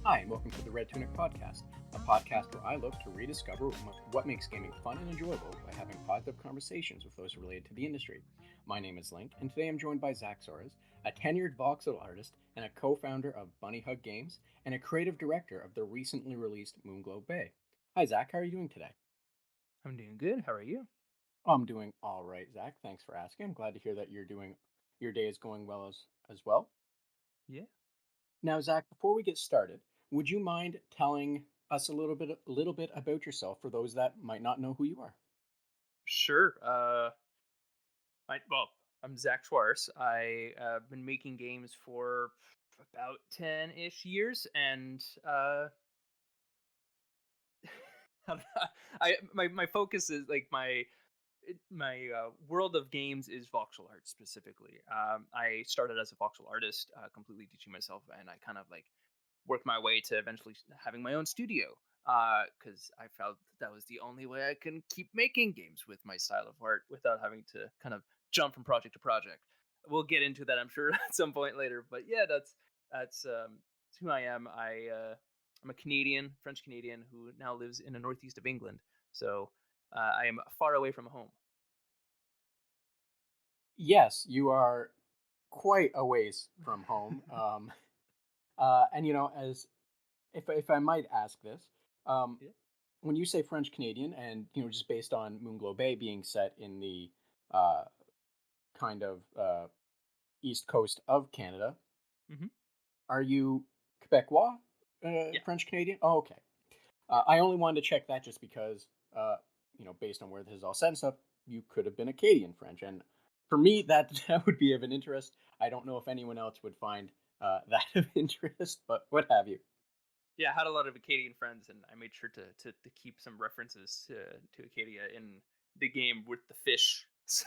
Hi, and welcome to the Red Tunic Podcast, a podcast where I look to rediscover what makes gaming fun and enjoyable by having positive conversations with those related to the industry. My name is Link, and today I'm joined by Zach Soares, a tenured voxel artist and a co-founder of Bunnyhug Games, and a creative director of the recently released Moonglow Bay. Hi, Zach. How are you doing today? I'm doing good. How are you? I'm doing all right, Zach. Thanks for asking. I'm glad to hear that your day is going well as well. Yeah. Now, Zach, before we get started, would you mind telling us a little bit about yourself for those that might not know who you are? Sure. I'm Zach Soares. I've been making games for about 10-ish years, and how do my focus is like my world of games is voxel art specifically. I started as a voxel artist, completely teaching myself, and I kind of like worked my way to eventually having my own studio because I felt that was the only way I can keep making games with my style of art without having to kind of jump from project to project. We'll get into that, I'm sure, at some point later. But yeah, that's who I am. I'm a Canadian, French Canadian, who now lives in the northeast of England. So I am far away from home. Yes, you are quite a ways from home. And as if I might ask this, um, Yeah. when you say French Canadian, and just based on Moonglow Bay being set in the uh, kind of east coast of Canada, Hmm. are you Quebecois, Yeah. French Canadian? Oh, okay. I only wanted to check that just because, based on where this is all set and stuff, you could have been Acadian French, and for me, that that would be of an interest. I don't know if anyone else would find that of interest, but what have you? Yeah, I had a lot of Acadian friends, and I made sure to keep some references to Acadia in the game with the fish. So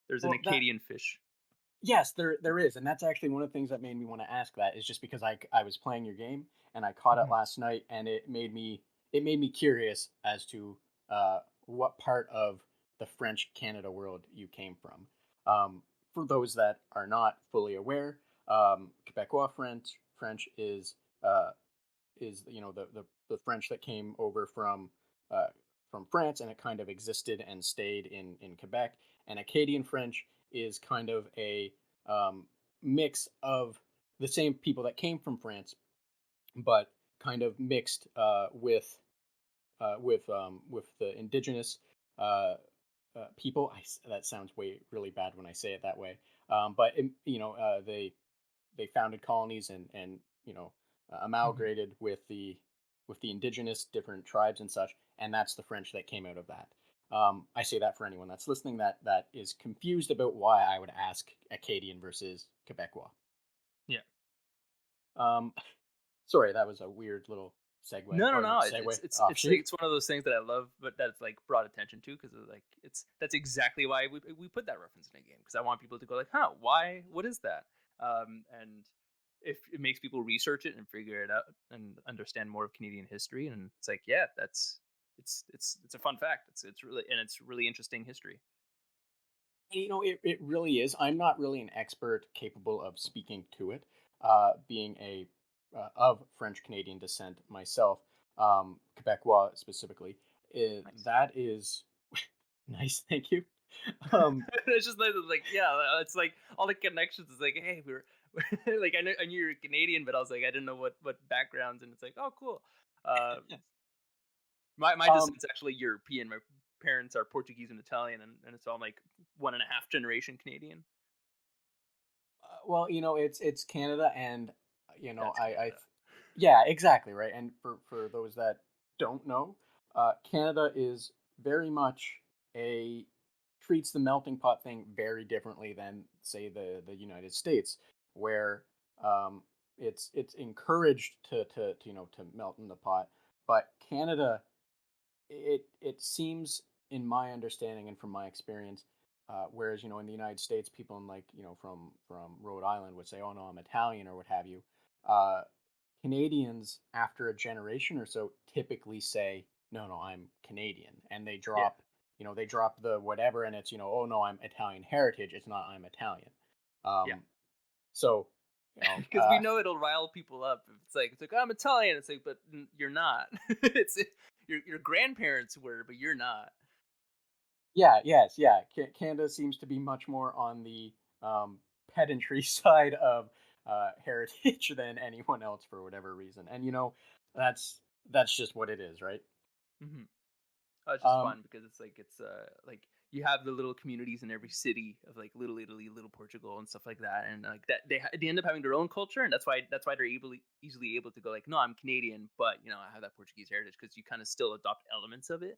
there's an Well, that Acadian fish. yes, there is, and that's actually one of the things that made me want to ask that is just because I was playing your game and I caught it Mhm. last night, and it made me curious as to what part of the French Canada world you came from. For those that are not fully aware, Quebecois French is the French that came over from France, and it kind of existed and stayed in Quebec. And Acadian French is kind of a um, mix of the same people that came from France, but kind of mixed with the indigenous uh, people. That sounds way really bad when I say it that way. But they founded colonies and Mhm. amalgamated with the indigenous different tribes and such, and that's the French that came out of that. I say that for anyone that's listening that is confused about why I would ask Acadian versus Quebecois. Yeah. Um, Sorry, that was a weird little segue, No, no, or not no. It's segue, it's it's it's offshoot. it's one of those things that I love, but that's like brought attention to because like that's exactly why we put that reference in a game because I want people to go like, huh, why? What is that? And if it makes people research it and figure it out and understand more of Canadian history, and it's like, yeah, it's a fun fact. It's really interesting history. It really is. I'm not really an expert capable of speaking to it, being a of French Canadian descent myself, Quebecois specifically. Nice. That is nice. Thank you. Um, It's just like yeah, it's like all the connections. It's like hey, like I knew you're Canadian, but I was like I didn't know what backgrounds, and it's like oh cool. Uh, my um, descent's actually European. My parents are Portuguese and Italian, and so I'm like one and a half generation Canadian. well, it's Canada, and That's Canada. yeah, exactly right. And for those that don't know, Canada is very much a treats the melting pot thing very differently than say the United States, where it's encouraged to melt in the pot, but Canada, it seems, in my understanding and from my experience, whereas in the United States, people in, like, from Rhode Island would say, "Oh no, I'm Italian," or what have you. Uh, Canadians, after a generation or so, typically say, "No, no, I'm Canadian," and Yeah. they drop the whatever, and it's, "Oh no, I'm Italian heritage." It's not, "I'm Italian." Yeah. Um, so. You know, Because we know it'll rile people up. If it's like I'm Italian. It's like, but you're not. Your grandparents were, but you're not. yeah, yes, yeah. Canada seems to be much more on the pedantry side of heritage than anyone else for whatever reason, and that's that's just what it is, right? Hmm. Oh, it's just Um, fun because it's like you have the little communities in every city of like Little Italy, Little Portugal, and stuff like that, and like that they end up having their own culture, and that's why they're easily able to go like, no, I'm Canadian, but I have that Portuguese heritage because you kind of still adopt elements of it,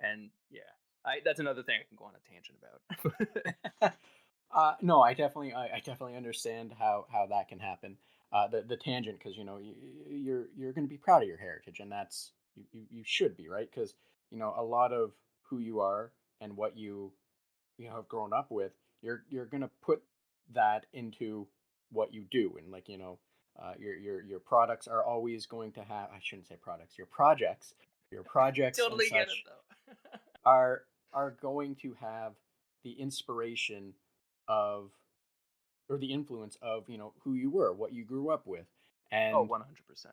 and yeah, I that's another thing I can go on a tangent about. no, I definitely understand how that can happen. The tangent, because you're going to be proud of your heritage, and that's you should be, right? Because a lot of who you are and what you have grown up with, you're going to put that into what you do, and like your products are always going to have, I shouldn't say products, your projects and Totally get it such though. are going to have the inspiration of, or the influence of, who you were, what you grew up with. Oh, and 100%.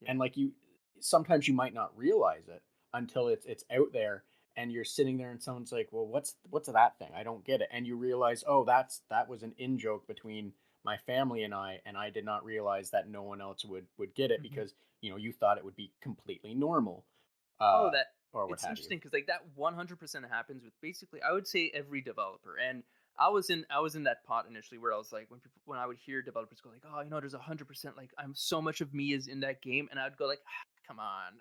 Yeah. and like you sometimes you might not realize it until it's out there, and you're sitting there and someone's like, well, what's that thing, I don't get it, and you realize, oh, that was an in joke between my family and I did not realize that no one else would get it, Mhm. because you thought it would be completely normal, Oh, uh that or what it's have you. interesting because like that 100% happens with basically I would say every developer. And I was in that pot initially where I was like when I would hear developers go like, oh, there's 100% like I'm so much of me is in that game, and I'd go like, "Ah, come on."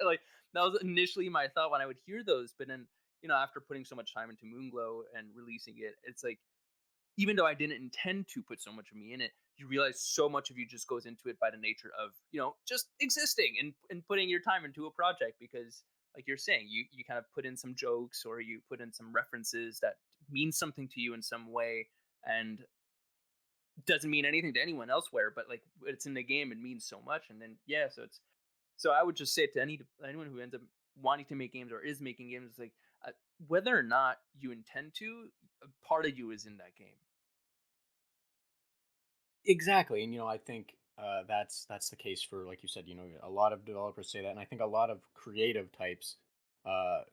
Like that was initially my thought when I would hear those, but then after putting so much time into Moonglow and releasing it, it's like even though I didn't intend to put so much of me in it, you realize so much of you just goes into it by the nature of, just existing and putting your time into a project because like you're saying, you kind of put in some jokes or you put in some references that mean something to you in some way and doesn't mean anything to anyone elsewhere, but like it's in the game, it means so much. And then yeah, so I would just say to anyone who ends up wanting to make games or is making games, it's like whether or not you intend to, a part of you is in that game. Exactly, and I think that's the case for, like you said, a lot of developers say that, and I think a lot of creative types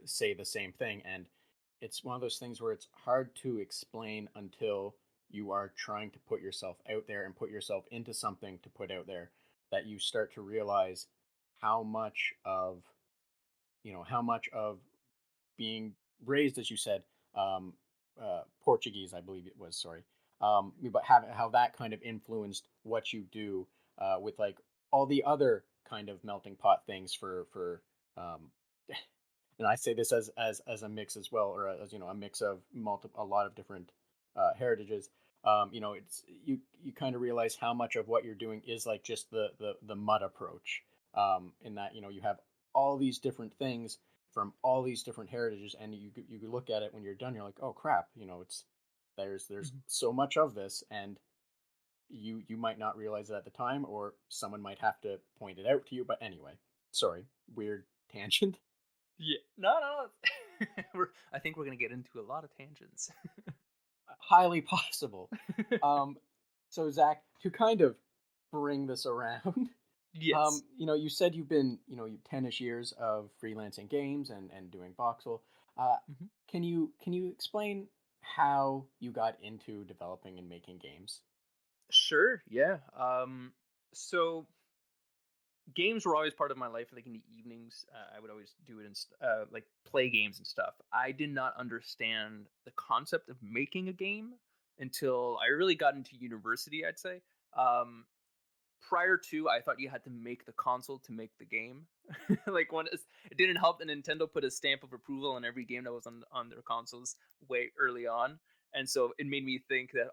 say the same thing. And it's one of those things where it's hard to explain until you are trying to put yourself out there and put yourself into something to put out there, that you start to realize how much of how much of being raised, as you said, Portuguese, I believe it was. Sorry, but how that kind of influenced what you do, with like all the other kind of melting pot things for, um, and I say this as a mix as well, or as a mix of a lot of different heritages. It's you kind of realize how much of what you're doing is like just the mud approach, in that you have all these different things from all these different heritages, and you look at it when you're done, you're like, oh crap, it's there's Mhm. so much of this, and you might not realize it at the time, or someone might have to point it out to you. But anyway, sorry, weird tangent. Yeah. No, no. I think we're gonna get into a lot of tangents. Highly possible. um so Zach, to kind of bring this around, Yes. you said you've been, you 10ish years of freelancing games and doing voxel. uh Mhm. can you explain how you got into developing and making games? Sure. Yeah. So games were always part of my life. Like in the evenings, I would always do it and like play games and stuff. I did not understand the concept of making a game until I really got into university. I'd say. Prior to, I thought you had to make the console to make the game. Like it didn't help that Nintendo put a stamp of approval on every game that was on their consoles way early on, and so it made me think that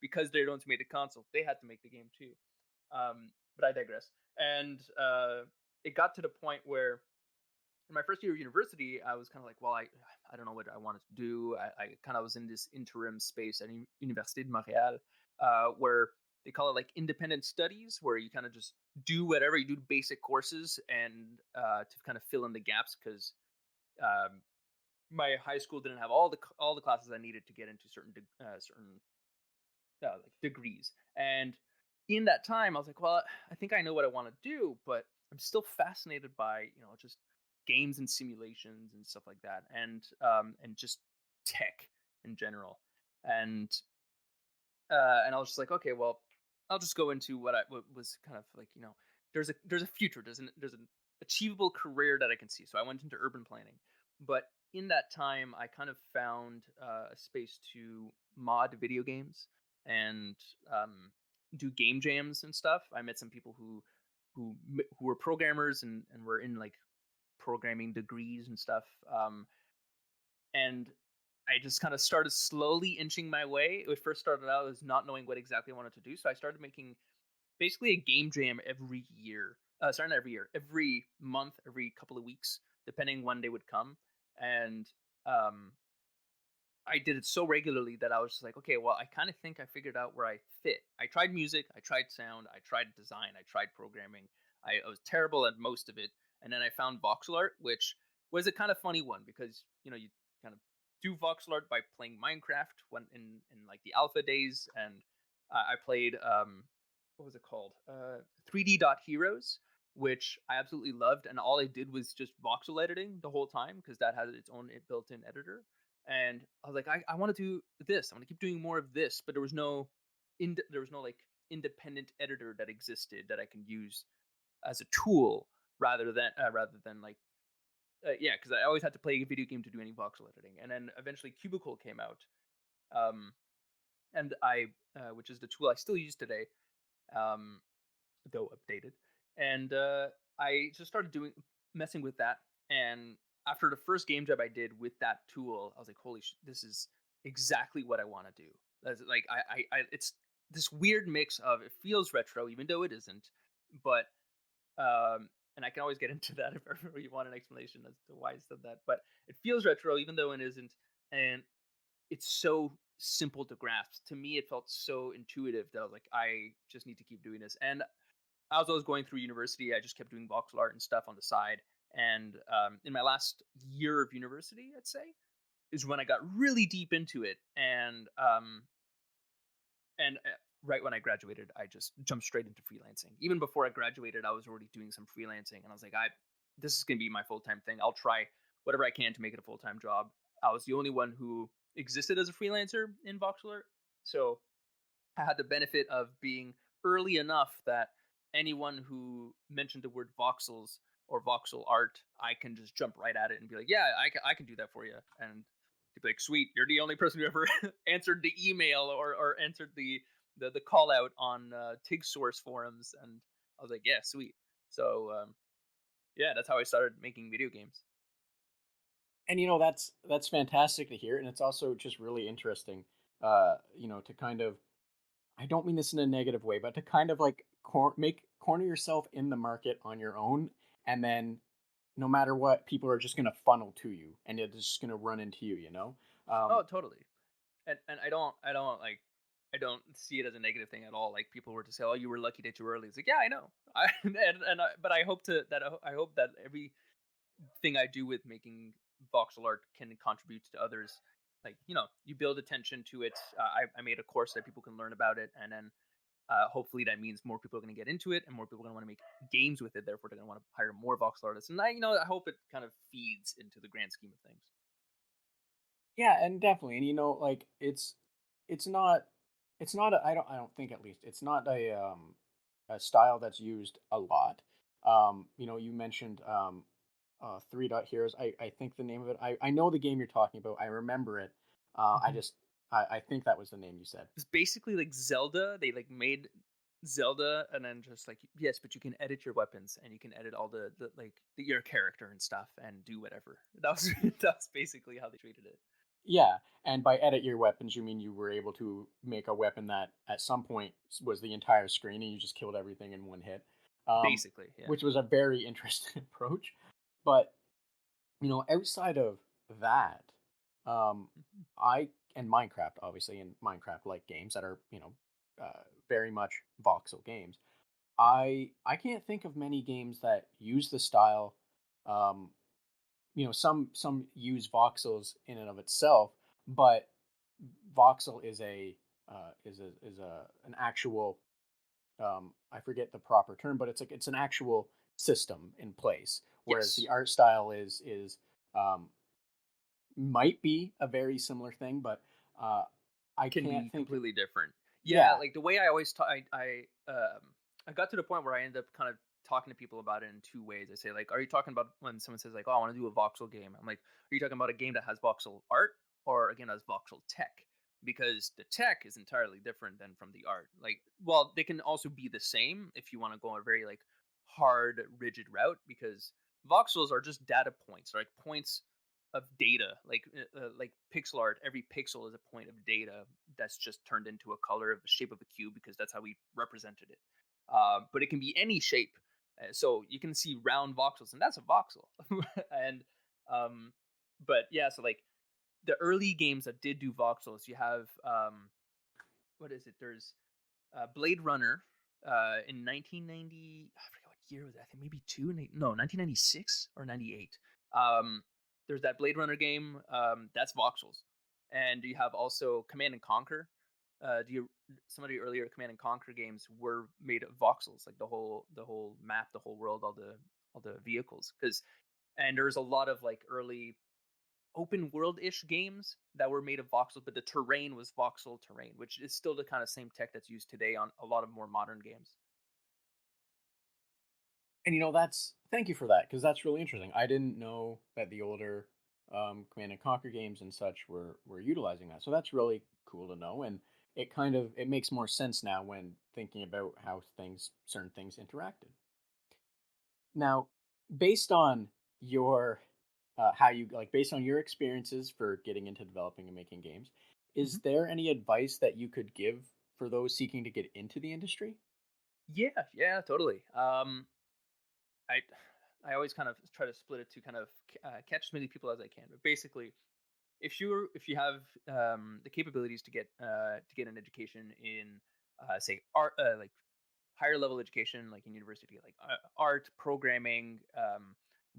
because they're the ones who made the console, they had to make the game too. But I digress. And it got to the point where in my first year of university, I was kind of like, well, I don't know what I wanted to do. I kind of was in this interim space at Université de Montréal, where they call it like independent studies, where you kind of just do whatever you do, basic courses, and to kind of fill in the gaps because um, my high school didn't have all the classes I needed to get into certain like degrees. And in that time, I was like, well, I think I know what I want to do, but I'm still fascinated by, just games and simulations and stuff like that, and just tech in general. And and I was just like, okay, well, I'll just go into what was kind of like, there's a future, there's an achievable career that I can see. So I went into urban planning, but in that time, I kind of found a space to mod video games and do game jams and stuff. I met some people who were programmers and were in like programming degrees and stuff. And I just kind of started slowly inching my way. It first started out as not knowing what exactly I wanted to do, so I started making basically a game jam every year. Sorry, not every year, every month, every couple of weeks, depending when they would come. And um, I did it so regularly that I was just like, okay, well, I kind of think I figured out where I fit. I tried music, I tried sound, I tried design, I tried programming. I was terrible at most of it, and then I found voxel art, which was a kind of funny one because you kind of do voxel art by playing Minecraft when in like the alpha days, and I played what was it called? 3D Dot Heroes, which I absolutely loved, and all I did was just voxel editing the whole time because that has its own built-in editor. And I was like, I want to do this. I want to keep doing more of this, but there was no like independent editor that existed that I can use as a tool rather than like yeah, because I always had to play a video game to do any voxel editing. And then eventually Cubicle came out, um, and I which is the tool I still use today, um, though updated. And I just started doing messing with that. And after the first game job I did with that tool, I was like, "Holy shit, this is exactly what I want to do." That's like it's this weird mix of it feels retro, even though it isn't, but and I can always get into that if ever you want an explanation as to why I said that. But it feels retro, even though it isn't, and it's so simple to grasp. To me, it felt so intuitive that I was like, I just need to keep doing this. And as I was going through university, I just kept doing voxel art and stuff on the side. And in my last year of university, I'd say, is when I got really deep into it. And right when I graduated, I just jumped straight into freelancing. Even before I graduated, I was already doing some freelancing, and I was like, this is gonna be my full time thing. I'll try whatever I can to make it a full time job. I was the only one who existed as a freelancer in voxel art, so I had the benefit of being early enough that anyone who mentioned the word voxels or voxel art, I can just jump right at it and be like, yeah, I can do that for you. And they'd be like, sweet, you're the only person who ever answered the email or answered the call out on TIG source forums. And I was like, yeah, sweet. So yeah, that's how I started making video games. And that's fantastic to hear, and it's also just really interesting, to kind of, I don't mean this in a negative way, but to kind of like corner yourself in the market on your own, and then no matter what, people are just gonna funnel to you, and it's just gonna run into you. Oh, totally. And I don't see it as a negative thing at all. Like people were to say, "Oh, you were lucky that you were early." It's like, yeah, I know. But I hope I hope that everything I do with making voxel art can contribute to others. Like you build attention to it. I made a course that people can learn about it, and then hopefully that means more people are going to get into it, and more people are going to want to make games with it. Therefore, they're going to want to hire more voxel artists. And I hope it kind of feeds into the grand scheme of things. Yeah, and definitely, and like it's not I don't think, at least, it's not a style that's used a lot. You mentioned 3 Dot Heroes. I think the name of it. I know the game you're talking about. I remember it. I Mhm. just I think that was the name you said. It's basically like Zelda. They like made Zelda, and then just like yes, but you can edit your weapons and you can edit all your character and stuff and do whatever. That was that's basically how they treated it. Yeah, and by edit your weapons, you mean you were able to make a weapon that at some point was the entire screen, and you just killed everything in one hit, um, Basically, yeah. which was a very interesting approach. But outside of that, um, Mhm. I and Minecraft, obviously, and Minecraft like games that are very much voxel games. Yeah. I can't think of many games that use the style. Um, some use voxels in and of itself, but voxel is a an actual I forget the proper term, but it's like it's an actual system in place. Whereas Yes. the art style is um, might be a very similar thing, but uh, I Can can't be think. completely different. Yeah, Yeah, like the way I always talk, I got to the point where I end up kind of talking to people about it in two ways. I say like, are you talking about when someone says like, oh, I want to do a voxel game? I'm like, are you talking about a game that has voxel art or a game that has voxel tech? Because the tech is entirely different than from the art. Like, well, they can also be the same if you want to go a very like hard, rigid route. Because voxels are just data points, like points of data, like pixel art. Every pixel is a point of data that's just turned into a color of the shape of a cube because that's how we represented it. But it can be any shape, so you can see round voxels, and that's a voxel. And but yeah, so like the early games that did do voxels, you have what is it? There's Blade Runner in 1990. I forget what year was it. I think maybe no 1996 or 98. Um, there's that Blade Runner game. That's voxels, and you have also Command and Conquer. Do you Some of the earlier Command and Conquer games were made of voxels, like the whole map, the whole world, all the vehicles. Because and there's a lot of like early open world ish games that were made of voxels, but the terrain was voxel terrain, which is still the kind of same tech that's used today on a lot of more modern games. and that's thank you for that because that's really interesting. I didn't know that the older Command and Conquer games and such were utilizing that. So that's really cool to know, and it makes more sense now when thinking about how certain things interacted. Now, based on your how you like based on your experiences for getting into developing and making games, is Mhm. there any advice that you could give for those seeking to get into the industry? Yeah, yeah, totally. I I always kind of try to split it to kind of catch as many people as I can. But basically, if you have the capabilities to get an education in say art, like higher level education, like in university, like art, programming,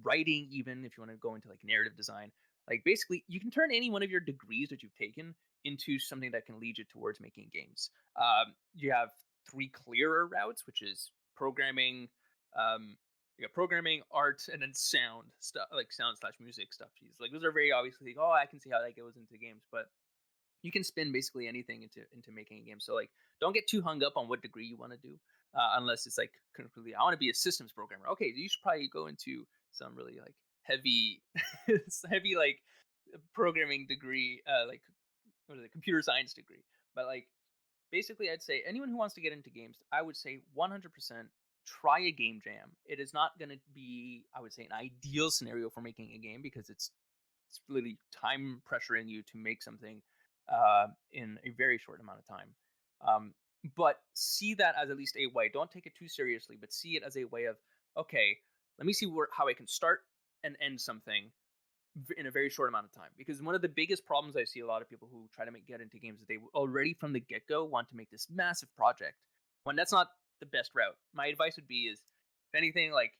writing, even if you want to go into like narrative design. Like basically, you can turn any one of your degrees that you've taken into something that can lead you towards making games. You have three clearer routes, which is programming, you got programming, art, and then sound stuff, like sound slash music stuff. Jeez, like those are very obviously like, oh, I can see how that goes into games, but you can spin basically anything into making a game. So like, don't get too hung up on what degree you want to do, unless it's like completely. I want to be a systems programmer. Okay, you should probably go into some really like heavy, heavy like programming degree, like what is it, computer science degree. But like basically, I'd say anyone who wants to get into games, I would say 100% try a game jam. It is not going to be, I would say, an ideal scenario for making a game because it's really time pressuring you to make something in a very short amount of time. Um, but see that as at least a way. Don't take it too seriously, but see it as a way of okay. Let me see how I can start and end something in a very short amount of time. Because one of the biggest problems I see a lot of people who try to get into games is they already from the get go want to make this massive project. When that's not the best route. My advice would be is, if anything, like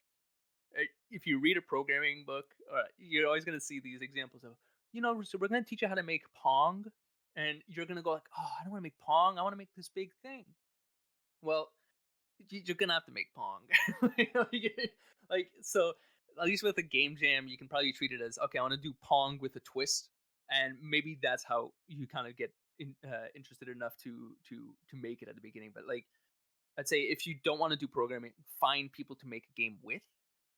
if you read a programming book, you're always going to see these examples of, so we're going to teach you how to make Pong, and you're going to go like, oh, I don't want to make Pong. I want to make this big thing. Well, you're going to have to make Pong. like, so at least with a game jam, you can probably treat it as, okay, I want to do Pong with a twist, and maybe that's how you kind of get interested enough to make it at the beginning. But like, I'd say if you don't want to do programming, find people to make a game with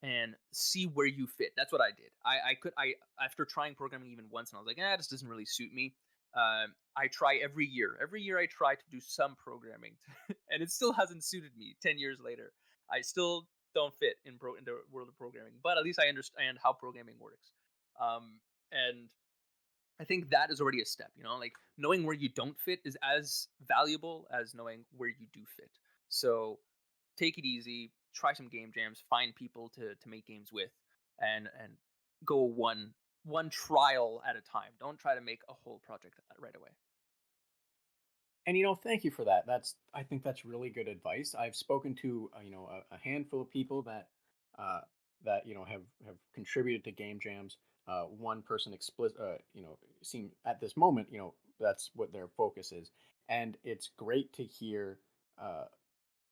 and see where you fit. That's what I did. I after trying programming even once, and I was like, this doesn't really suit me. I try every year. Every year I try to do some programming, and it still hasn't suited me. 10 years later, I still don't fit in the world of programming. But at least I understand how programming works. And I think that is already a step, like knowing where you don't fit is as valuable as knowing where you do fit. So take it easy, try some game jams, find people to make games with, and go one trial at a time. Don't try to make a whole project right away. And thank you for that. I think that's really good advice. I've spoken to a handful of people uh, that have contributed to game jams. One person explicit, seem at this moment, that's what their focus is, and it's great to hear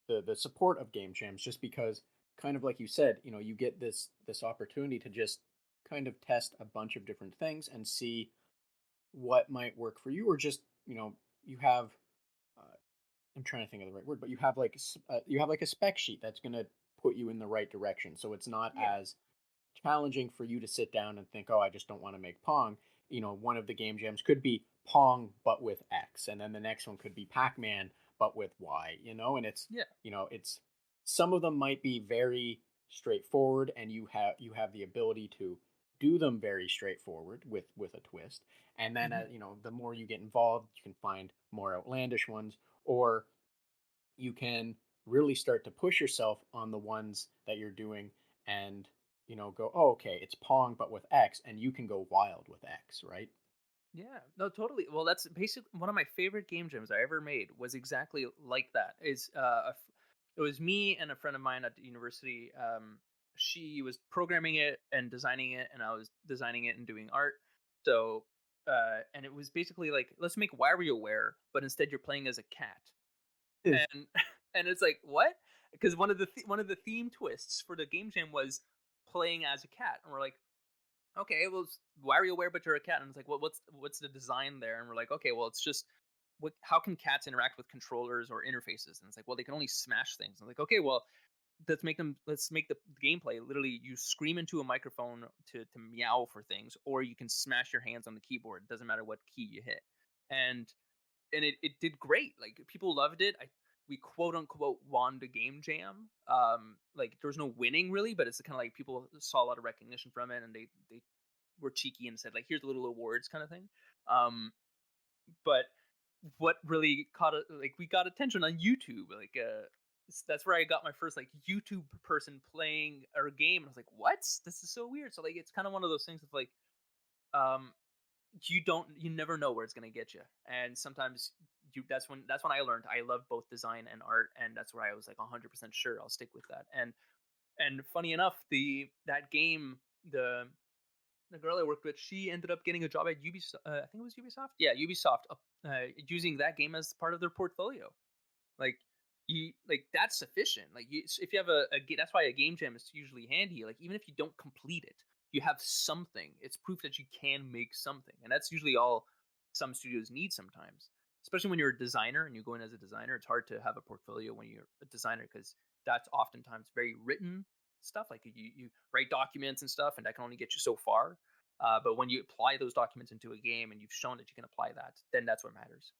the support of game jams, just because, kind of like you said, you get this opportunity to just kind of test a bunch of different things and see what might work for you, or just you have uh, I'm trying to think of the right word, but you have like you have like a spec sheet that's going to put you in the right direction, so it's not Yeah. as challenging for you to sit down and think, oh, I just don't want to make Pong. One of the game jams could be Pong but with X, and then the next one could be Pac-Man but with Y. And Yeah. it's some of them might be very straightforward, and you have the ability to do them very straightforward with a twist. And then Hmm. the more you get involved, you can find more outlandish ones, or you can really start to push yourself on the ones that you're doing, and go, oh, okay, it's Pong but with X, and you can go wild with X, right? Yeah, no, totally. Well, that's basically one of my favorite game jams I ever made. Was exactly like that. It was me and a friend of mine at the university. She was programming it and designing it, and I was designing it and doing art. So, and it was basically like, let's make WarioWare, but instead you're playing as a cat. Is And and it's like, what? Because one of the theme twists for the game jam was playing as a cat, and we're like, okay, well, WarioWare, but you're a cat. And it's like, well, what's the design there? And we're like, okay, well, it's just how can cats interact with controllers or interfaces? And it's like, well, they can only smash things. And like, okay, well, let's make the gameplay literally you scream into a microphone to meow for things, or you can smash your hands on the keyboard. It doesn't matter what key you hit. And it did great. Like people loved it. We quote unquote won the game jam. Like there was no winning really, but it's kind of like people saw a lot of recognition from it, and they were cheeky and said like, here's little awards kind of thing. Um, but what really like we got attention on YouTube. Like that's where I got my first like YouTube person playing our game, and I was like, what? This is so weird. So like it's kind of one of those things of like um you never know where it's going to get you, and sometimes that's when I learned I love both design and art, and that's where I was like 100% sure I'll stick with that. And funny enough, that game, the girl I worked with, she ended up getting a job at Ubisoft. I think it was Ubisoft. Yeah, Ubisoft, using that game as part of their portfolio. Like like that's sufficient. Like if you have that's why a game jam is usually handy. Like even if you don't complete it, you have something. It's proof that you can make something, and that's usually all some studios need sometimes. Especially when you're a designer and you go in as a designer, it's hard to have a portfolio when you're a designer because that's oftentimes very written stuff. Like you write documents and stuff, and that can only get you so far. But when you apply those documents into a game and you've shown that you can apply that, then that's what matters.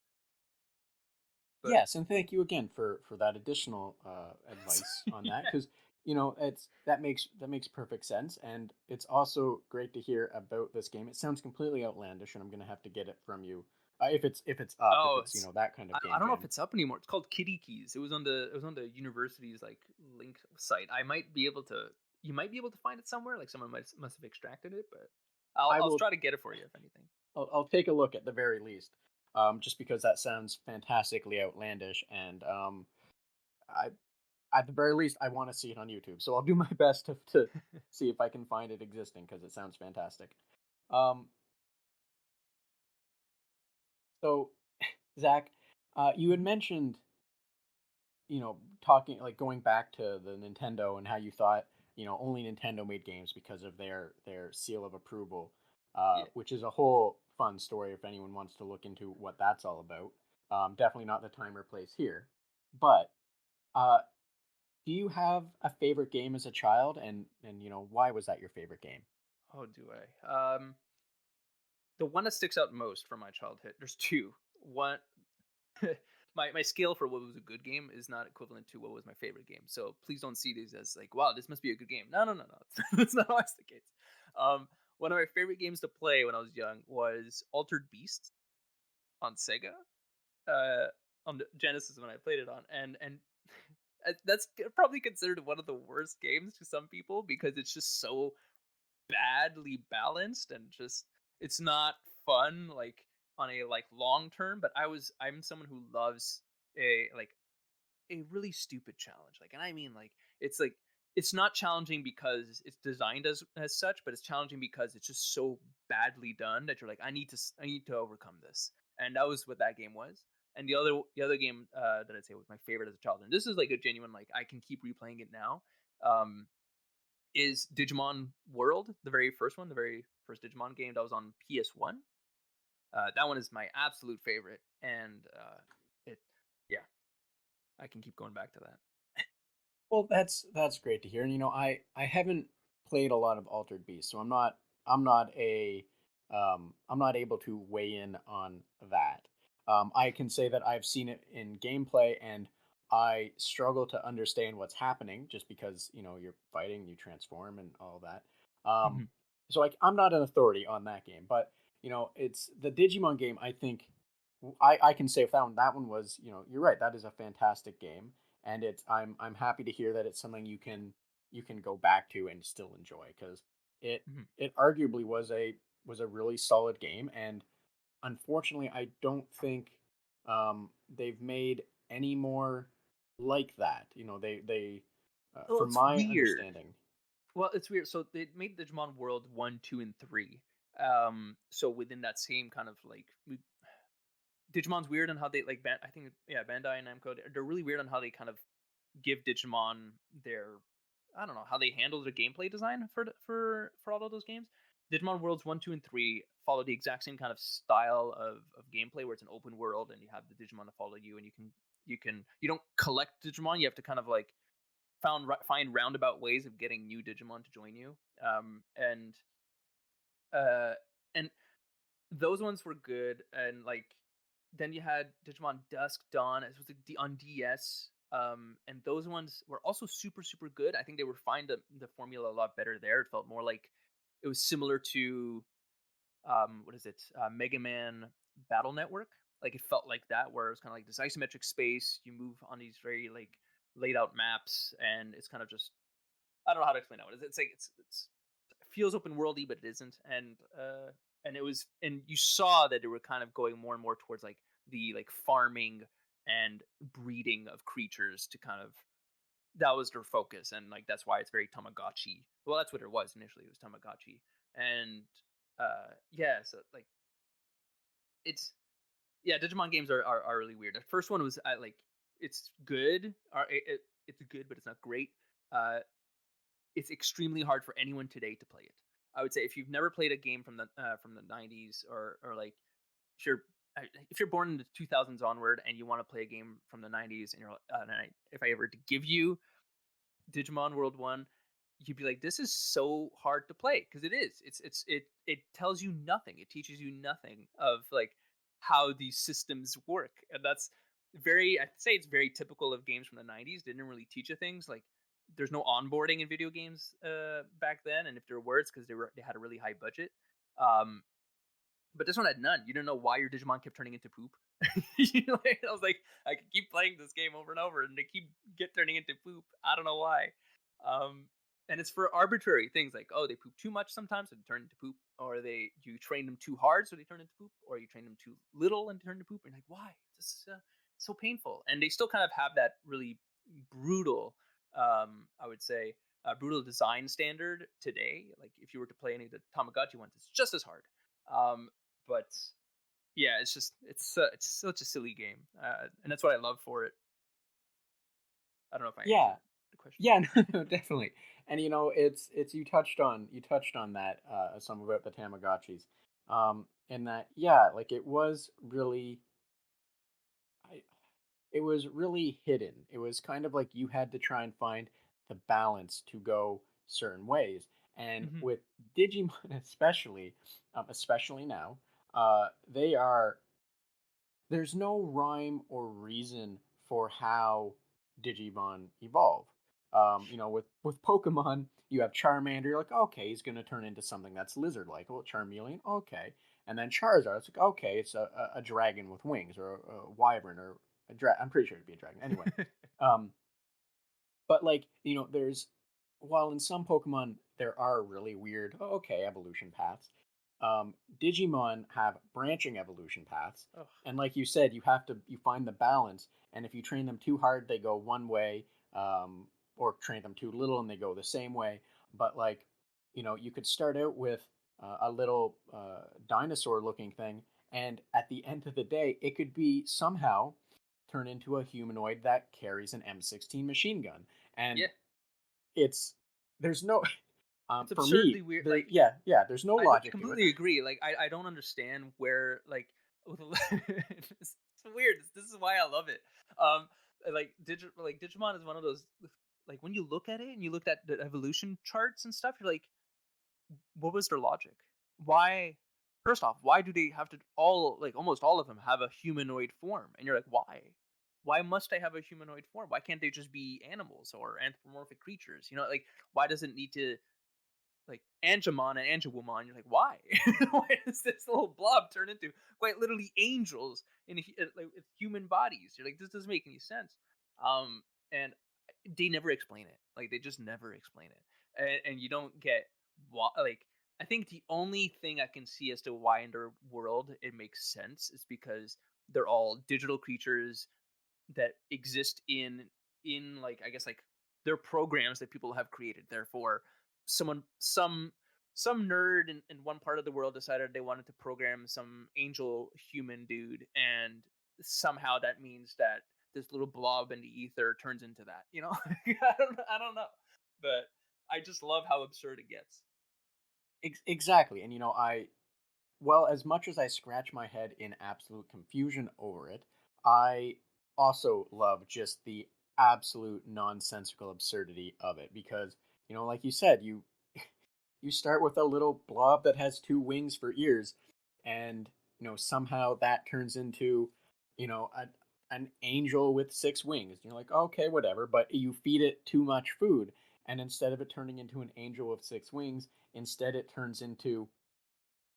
But Yes, and thank you again for that additional advice on that, because it's that makes perfect sense, and it's also great to hear about this game. It sounds completely outlandish, and I'm gonna have to get it from you, if it's up, if Oh, it's that kind of I game don't know if jam. it's up anymore. It's called Kitty Keys. It was on the university's like link site. I might be able to You might be able to find it somewhere. Like someone must have extracted it, but I I'll will. try to get it for you if anything. I'll take a look at the very least, just because that sounds fantastically outlandish, and I at the very least I want to see it on YouTube. So I'll do my best to see if I can find it existing, because it sounds fantastic. Um, so Zach, you had mentioned, talking, like, going back to the Nintendo and how you thought, only Nintendo made games because of their seal of approval, Yeah. which is a whole fun story if anyone wants to look into what that's all about. Definitely not the time or place here, but uh, do you have a favorite game as a child, and why was that your favorite game? Oh, do I? The one that sticks out most from my childhood. There's two. One, my scale for what was a good game is not equivalent to what was my favorite game. So please don't see these as like, wow, this must be a good game. No, no, no, no. That's not always the case. One of my favorite games to play when I was young was Altered Beast on Sega. Uh, on the Genesis when I played it on, and that's probably considered one of the worst games to some people because it's just so badly balanced and just it's not fun like on a like long term. But I'm someone who loves a really stupid challenge. Like, and I mean like it's not challenging because it's designed as such, but it's challenging because it's just so badly done that you're like, I need to overcome this. And that was what that game was. And the other game that I'd say was my favorite as a child, and this is like a genuine like I can keep replaying it now. Um, is Digimon World, the very first one, the very first Digimon game that was on PS1. That one is my absolute favorite, and it, yeah, I can keep going back to that. Well, that's great to hear. And I haven't played a lot of Altered Beast, so I'm not able to weigh in on that. I can say that I've seen it in gameplay, and I struggle to understand what's happening just because you're fighting, you transform, and all that. Um, Mhm. so like I'm not an authority on that game, but it's the Digimon game. I think I can say if that one was you're right. That is a fantastic game, and I'm happy to hear that it's something you can go back to and still enjoy, because it Mhm. it arguably was a really solid game. And unfortunately I don't think they've made any more like that. They Well, from it's my weird. understanding. Well, it's weird. So they made Digimon World 1, 2, and 3. So within that same kind of like Digimon's weird on how they like I think yeah, Bandai and Namco, they're really weird on how they kind of give Digimon their, I don't know, how they handle the gameplay design for all of those games. Digimon Worlds 1, 2, and 3 follow the exact same kind of style of gameplay where it's an open world and you have the Digimon to follow you, and you don't collect Digimon, you have to kind of like find roundabout ways of getting new Digimon to join you. Uh and those ones were good. And like then you had Digimon Dusk Dawn, as was like on DS. And those ones were also super super good. I think they refined the formula a lot better there. It felt more like it was similar to what is it, Mega Man Battle Network. Like it felt like that, where it was kind of like this isometric space, you move on these very like laid out maps, and it's kind of just, I don't know how to explain it. It's like it feels open worldy, but it isn't. And it was, and you saw that they were kind of going more and more towards like the like farming and breeding of creatures to kind of, that was their focus. And like that's why it's very Tamagotchi. Well, that's what it was initially. It was Tamagotchi. And yeah, so like it's, yeah, Digimon games are really weird. The first one was like it's good. It's good, but it's not great. Uh, it's extremely hard for anyone today to play it. I would say if you've never played a game from the 90s, or like if you're if you're born in the 2000s onward and you want to play a game from the 90s, and you're if I ever to give you Digimon World 1, you'd be like, this is so hard to play, because it is. It tells you nothing. It teaches you nothing of like how these systems work. And that's very, I'd say it's very typical of games from the 90s. They didn't really teach you things like, there's no onboarding in video games back then, and if there were, it's because they had a really high budget. Um, but this one had none. You didn't know why your Digimon kept turning into poop. I was like, I could keep playing this game over and over, and they keep get turning into poop. I don't know why. Um, and it's for arbitrary things like, oh, they poop too much sometimes, so they turn into poop, or you train them too hard, so they turn into poop, or you train them too little and turn into poop. And you're like, why? This is so painful. And they still kind of have that really brutal, I would say, brutal design standard today. Like if you were to play any of the Tamagotchi ones, it's just as hard. But yeah, it's such a silly game, and that's what I love for it. I don't know if I Yeah. answered the question. Yeah, no, definitely. And it's you touched on that some about the Tamagotchis. And that, yeah, like I, it was really hidden. It was kind of like you had to try and find the balance to go certain ways. And Hmm. with Digimon especially now, they are there's no rhyme or reason for how Digimon evolve. With Pokemon, you have Charmander. You're like, okay, he's gonna turn into something that's lizard-like. Well, Charmeleon, okay, and then Charizard. It's like, okay, it's a dragon with wings, or a wyvern, or a dragon. I'm pretty sure it'd be a dragon. Anyway, um, but like there's while in some Pokemon there are really weird, okay, evolution paths. Digimon have branching evolution paths, Oh. and like you said, you find the balance. And if you train them too hard, they go one way, or train them too little and they go the same way. But like, you could start out with a little dinosaur-looking thing, And at the end of the day, it could be somehow turn into a humanoid that carries an M16 machine gun. And Yeah, it's there's no it's for me absurdly weird. there Like yeah, there's no I no, I logic to it. completely agree. Like I don't understand where like it's weird. This is why I love it. Um, like Digimon is one of those like when you look at it and you looked at the evolution charts and stuff, you're like, what was their logic? Why? First off, why do they have to all like almost all of them have a humanoid form? And you're like, why? Why must they have a humanoid form? Why can't they just be animals or anthropomorphic creatures? You know, like why does it need to like Angemon and Angewomon? You're like, why? Why does this little blob turn into quite literally angels like with human bodies? You're like, this doesn't make any sense. And they never explain it. Like they just never explain it, and you don't get why. Like I think the only thing I can see as to why in their world it makes sense is because they're all digital creatures that exist in like I guess like they're programs that people have created. Therefore, someone some nerd in one part of the world decided they wanted to program some angel human dude, and somehow that means that this little blob in the ether turns into that. You know, I don't know, but I just love how absurd it gets. Exactly. And well, as much as I scratch my head in absolute confusion over it, I also love just the absolute nonsensical absurdity of it because, like you said, you start with a little blob that has two wings for ears, and somehow that turns into, an angel with six wings. You're like, okay, whatever, but you feed it too much food, and instead of it turning into an angel with six wings, instead it turns into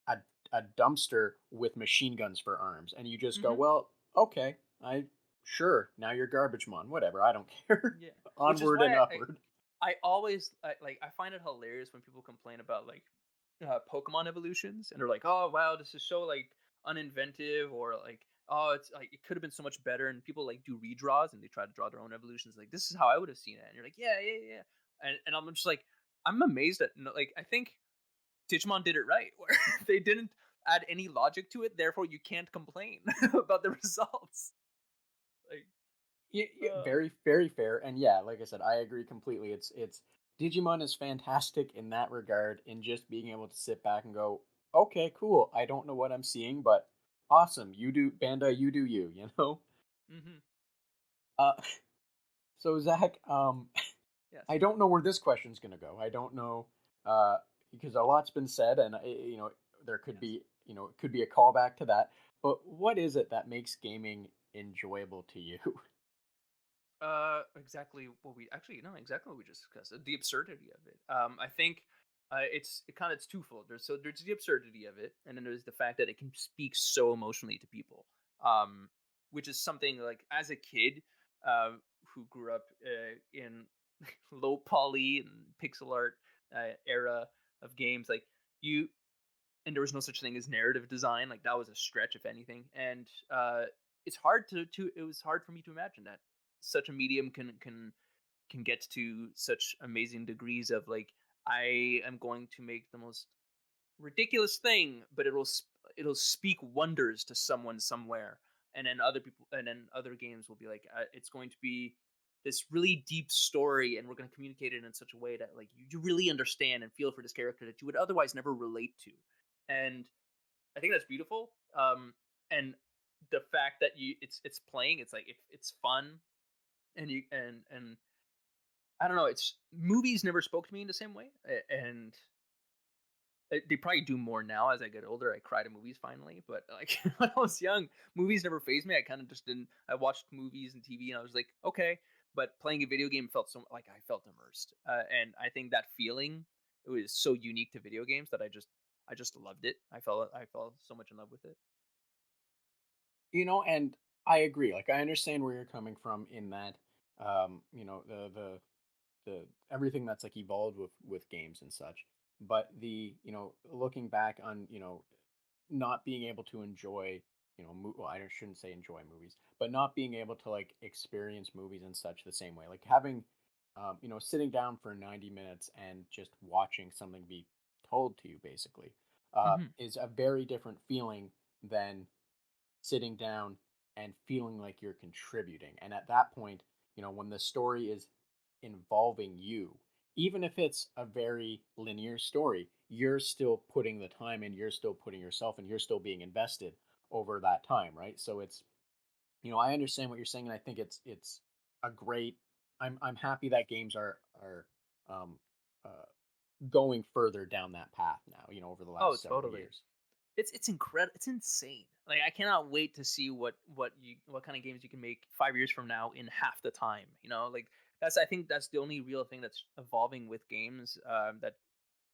a a dumpster with machine guns for arms, and you just go, Hmm. well, okay, I sure now you're garbage mon, whatever, I don't care. Yeah, which is Onward why and upward. I always like I find it hilarious when people complain about like Pokemon evolutions and they're like, "Oh wow, this is so like uninventive," or like, "Oh, it's like it could have been so much better." And people like do redraws and they try to draw their own evolutions. Like, this is how I would have seen it. And you're like, "Yeah, yeah, yeah." And I'm just like, I'm amazed at like I think Digimon did it right, where they didn't add any logic to it. Therefore, you can't complain about the results. Like, Yeah, yeah, uh, very, very fair. And yeah, like I said, I agree completely. It's Digimon is fantastic in that regard, in just being able to sit back and go, okay, cool. I don't know what I'm seeing, but awesome. You do Bandai, you do you. hmm Uh, so Zach, yes, I don't know where this question's gonna go. I don't know, because a lot's been said, and there could yes. be, it could be a callback to that. But what is it that makes gaming enjoyable to you? Exactly what we actually no, exactly what we just discussed. The absurdity of it. I think it's twofold. There's the absurdity of it, and then there's the fact that it can speak so emotionally to people. Which is something like as a kid, who grew up in low poly and pixel art era of games, like you and there was no such thing as narrative design. Like that was a stretch, if anything. And it's hard to it was hard for me to imagine that such a medium can get to such amazing degrees of like I am going to make the most ridiculous thing, but it'll speak wonders to someone somewhere. And then other people, and then other games will be like, it's going to be this really deep story, and we're going to communicate it in such a way that like you really understand and feel for this character that you would otherwise never relate to. And I think that's beautiful. And the fact that it's playing, it's like it's fun, and you and I don't know, it's movies never spoke to me in the same way, and they probably do more now as I get older. I cry to movies finally, but like when I was young, movies never phased me. I kind of just didn't. I watched movies and TV, and I was like, okay. But playing a video game felt so like I felt immersed, and I think that feeling it was so unique to video games that I just loved it. I fell so much in love with it. And I agree. Like, I understand where you're coming from in that, the everything that's like evolved with games and such. But looking back on, not being able to enjoy, well, I shouldn't say enjoy movies, but not being able to like experience movies and such the same way. Like having, sitting down for 90 minutes and just watching something be told to you, basically, Hmm. is a very different feeling than sitting down and feeling like you're contributing. And at that point, when the story is involving you, even if it's a very linear story, you're still putting the time in, you're still putting yourself and you're still being invested over that time, right? So it's, I understand what you're saying, and I think it's a great. I'm happy that games are um, uh, going further down that path now. Over the Oh, last several totally. years. It's incredible. It's insane. Like I cannot wait to see what kind of games you can make 5 years from now in half the time. Like I think that's the only real thing that's evolving with games, that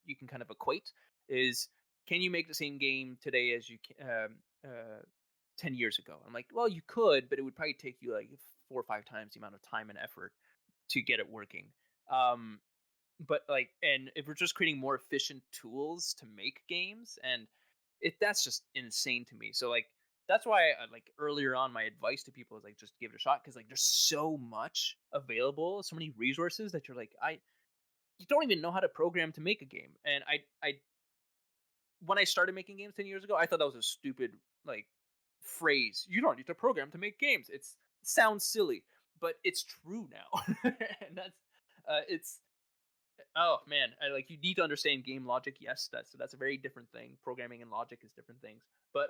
you can kind of equate is, can you make the same game today as you can 10 years ago? I'm like, well, you could, but it would probably take you like 4 or 5 times the amount of time and effort to get it working. Um, but like, and if we're just creating more efficient tools to make games, and that's just insane to me. So like that's why like earlier on my advice to people is like, just give it a shot, because like there's so much available, so many resources that you're like, I you don't even know how to program to make a game. And I when I started making games 10 years ago, I thought that was a stupid like phrase. You don't need to program to make games. It sounds silly, but it's true now. And it's oh man, like, you need to understand game logic. Yes, that's a very different thing. Programming and logic is different things. But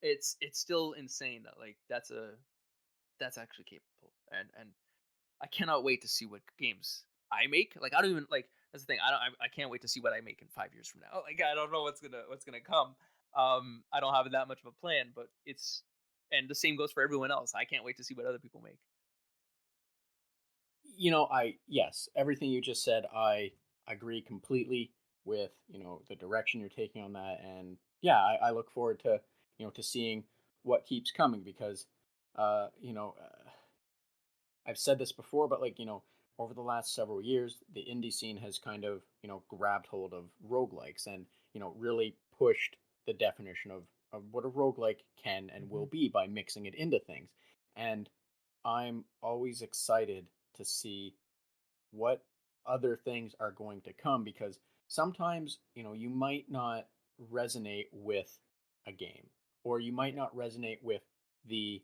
it's still insane that like that's actually capable. And I cannot wait to see what games I make. Like I don't even like that's the thing. I can't wait to see what I make in 5 years from now. Like I don't know what's gonna come. I don't have that much of a plan, but it's and the same goes for everyone else. I can't wait to see what other people make. I yes, everything you just said, I agree completely with, the direction you're taking on that. And yeah, I look forward to, to seeing what keeps coming because, I've said this before, but like, over the last several years, the indie scene has kind of, grabbed hold of roguelikes and, really pushed the definition of what a roguelike can and will Hmm. be by mixing it into things. And I'm always excited to see what other things are going to come because sometimes, you might not resonate with a game or you might Yeah. not resonate with the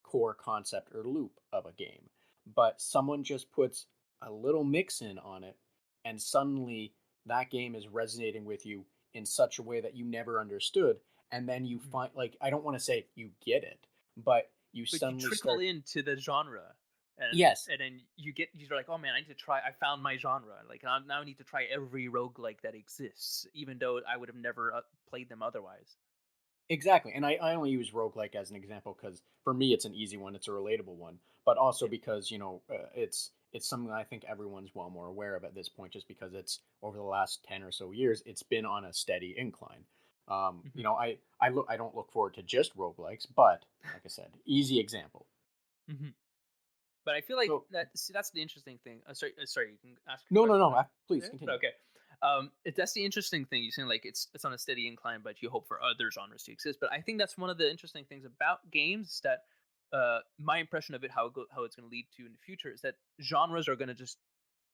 core concept or loop of a game. But someone just puts a little mix in on it, and suddenly that game is resonating with you in such a way that you never understood. And then you Hmm. find, like, I don't want to say you get it, but you But you suddenly trickle start, into the genre, yes, and then you're like, oh man, I need to try. I found my genre. Like now I need to try every roguelike that exists, even though I would have never played them otherwise. exactly. And I only use roguelike as an example because for me it's an easy one, it's a relatable one, but also Yeah. because, it's something I think everyone's well more aware of at this point, just because it's over the last 10 or so years, it's been on a steady incline. Hmm. I don't look forward to just roguelikes, but like I said, easy example. Hmm. But I feel like So that's the interesting thing. Sorry. You can ask a no, no, question no, now. please Yeah. continue. Okay. That's the interesting thing. You're saying like it's on a steady incline, but you hope for other genres to exist. But I think that's one of the interesting things about games is that my impression of it, how it's going to lead to in the future, is that genres are going to just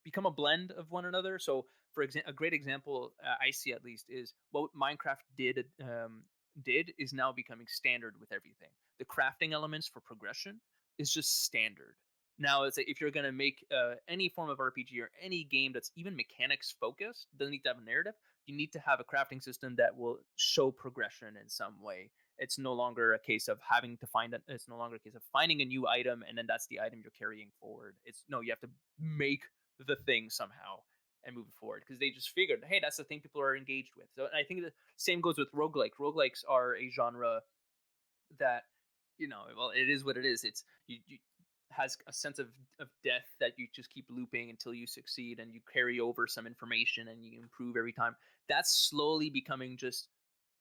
become a blend of one another. So, for example, a great example I see at least is what Minecraft did is now becoming standard with everything. The crafting elements for progression is just standard. Now, it's like if you're going to make any form of RPG or any game that's even mechanics focused, doesn't need to have a narrative. You need to have a crafting system that will show progression in some way. It's no longer a case of having to find it. It's no longer a case of finding a new item and then that's the item you're carrying forward. It's no, you have to make the thing somehow and move it forward because they just figured, hey, that's the thing people are engaged with. So I think the same goes with roguelike. Roguelikes are a genre that, well, it is what it is. It's you has a sense of death that you just keep looping until you succeed and you carry over some information and you improve every time. That's slowly becoming just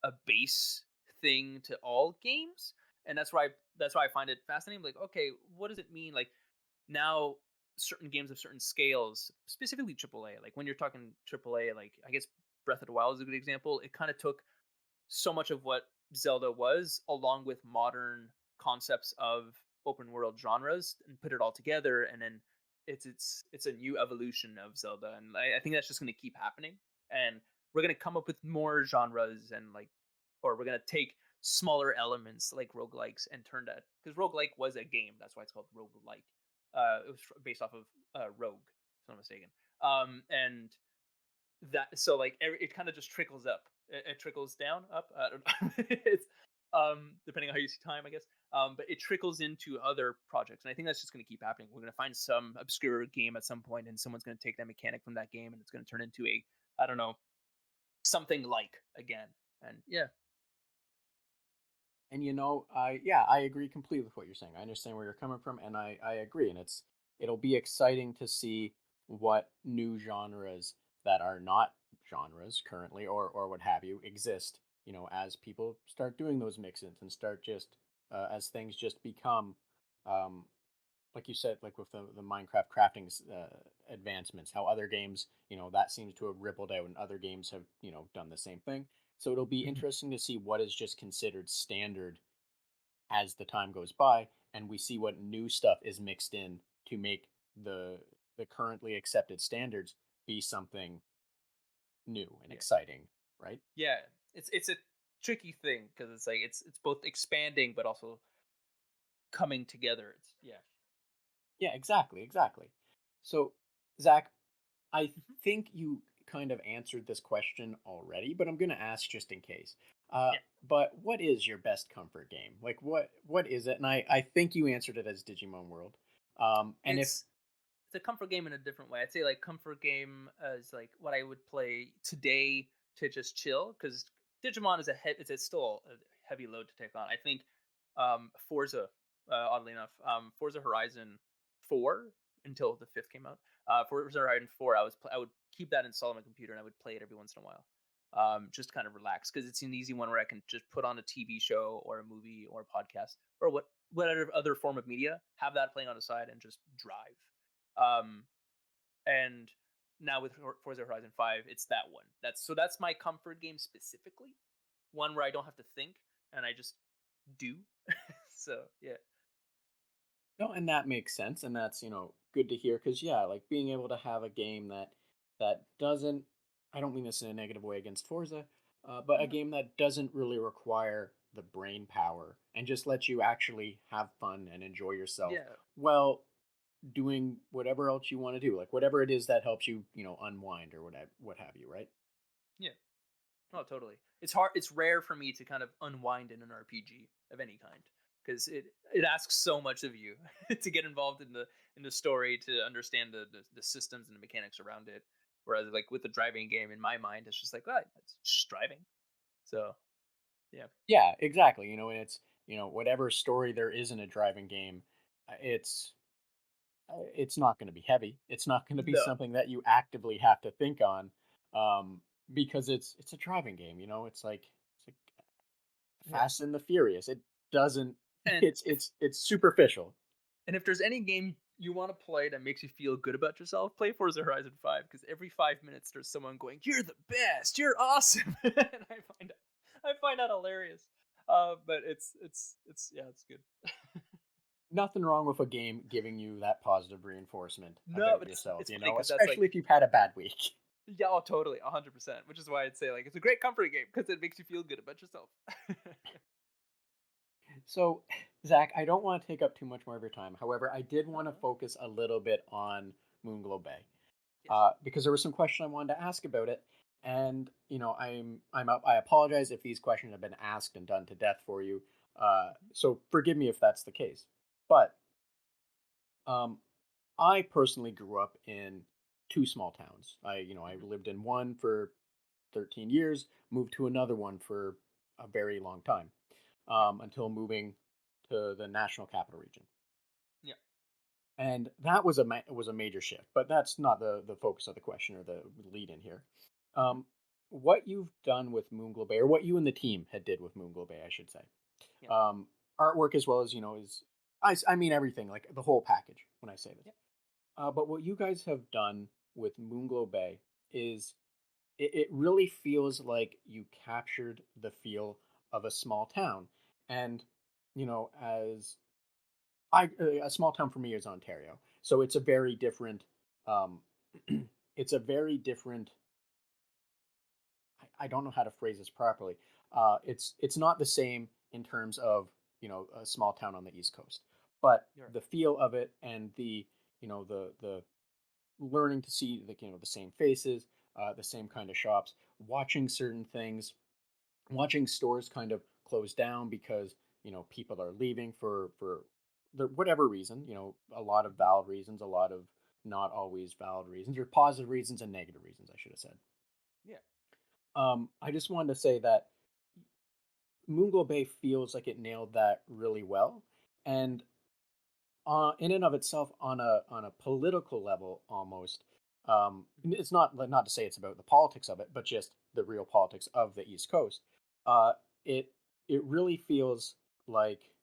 a base thing to all games. And that's why I find it fascinating. Like, okay, what does it mean? Like now certain games of certain scales, specifically AAA, like when you're talking AAA, like I guess Breath of the Wild is a good example. It kind of took so much of what Zelda was, along with modern concepts of open world genres, and put it all together, and then it's a new evolution of Zelda, and I think that's just going to keep happening, and we're going to come up with more genres and like or we're gonna take smaller elements like roguelikes and turn that, because roguelike was a game. That's why it's called roguelike. It was based off of Rogue, if I'm not mistaken. And that, so like it kind of just trickles up. It trickles down, up. I don't know. It's depending on how you see time, I guess. But it trickles into other projects, and I think that's just going to keep happening. We're going to find some obscure game at some point, and someone's going to take that mechanic from that game, and it's going to turn into a, I don't know, something like again. And yeah, And I agree completely with what you're saying. I understand where you're coming from, and I agree. And it'll be exciting to see what new genres that are not genres currently, or what have you, exist. As people start doing those mix-ins and start just as things just become, um, like you said, like with the Minecraft crafting advancements, how other games, that seems to have rippled out, and other games have, done the same thing. So it'll be hmm interesting to see what is just considered standard as the time goes by, and we see what new stuff is mixed in to make the the currently accepted standards be something new and yeah, exciting, right? yeah. It's a tricky thing because it's like it's both expanding but also coming together. It's yeah. Yeah, exactly, exactly. So, Zach, I Mhm. think you kind of answered this question already, but I'm going to ask just in case. Uh, Yeah. but what is your best comfort game? Like, what is it? And I think you answered it as Digimon World. And if It's a comfort game in a different way. I'd say like comfort game is like what I would play today to just chill, because Digimon is it's still a heavy load to take on. I think Forza, oddly enough, Forza Horizon 4 until the fifth came out. Forza Horizon 4, I would keep that installed on my computer and I would play it every once in a while. Just kind of relax, because it's an easy one where I can just put on a TV show or a movie or a podcast or whatever other form of media, have that playing on the side and just drive. Um, and now with Forza Horizon 5, it's that one. That's my comfort game specifically, one where I don't have to think and I just do. So yeah, No, and that makes sense, and that's good to hear because yeah, like being able to have a game that doesn't. I don't mean this in a negative way against Forza, but a no, game that doesn't really require the brain power and just lets you actually have fun and enjoy yourself. yeah, Well, doing whatever else you want to do, like whatever it is that helps you, unwind or what have you, right? yeah. Oh, totally. It's hard. It's rare for me to kind of unwind in an RPG of any kind, because it asks so much of you to get involved in the story, to understand the systems and the mechanics around it. Whereas like with the driving game, in my mind, it's just like, ah, it's just driving. So yeah, Yeah, exactly. And it's whatever story there is in a driving game, it's not going to be heavy. It's not going to be no, something that you actively have to think on, um, because it's a driving game. It's like yeah. Fast and the Furious. It doesn't. And It's superficial. if there's any game you want to play that makes you feel good about yourself, play Forza Horizon 5, because every 5 minutes there's someone going, "You're the best, you're awesome," and I find that hilarious. But it's yeah, it's good. Nothing wrong with a game giving you that positive reinforcement No, about but yourself. it's funny because that's like, Especially if you've had a bad week. yeah, oh, totally, 100%. Which is why I'd say like it's a great comfort game because it makes you feel good about yourself. So, Zach, I don't want to take up too much more of your time. However, I did No, want to no. focus a little bit on Moonglow Bay, Yes. because there was some question I wanted to ask about it, and I apologize if these questions have been asked and done to death for you. Mhm. So forgive me if that's the case. But um, I personally grew up in two small towns. I Mhm. lived in one for 13 years, moved to another one for a very long time, Yeah. until moving to the National Capital Region. Yeah. And that was a major shift, but that's not the focus of the question or the lead in here. Mhm. Um, what you've done with Moonglow Bay, or what you and the team had did with Moonglow Bay, I should say, Yeah. um, artwork as well as is I mean everything, like the whole package when I say this. Yeah. But what you guys have done with Moonglow Bay is it really feels like you captured the feel of a small town, and as a small town for me is Ontario, so it's a very different. Um, it's a very different. I don't know how to phrase this properly. It's not the same in terms of a small town on the East Coast, but You're the feel of it and the learning to see the same faces, the same kind of shops, watching certain things, watching stores kind of close down because people are leaving for whatever reason. A lot of Mhm. valid reasons, a lot of not always valid reasons, or positive reasons and negative reasons, I should have said. Yeah. I just wanted to say that Moonglow Bay feels like it nailed that really well, and in and of itself, on a political level, almost. It's not to say it's about the politics of it, but just the real politics of the East Coast. Uh, it it really feels like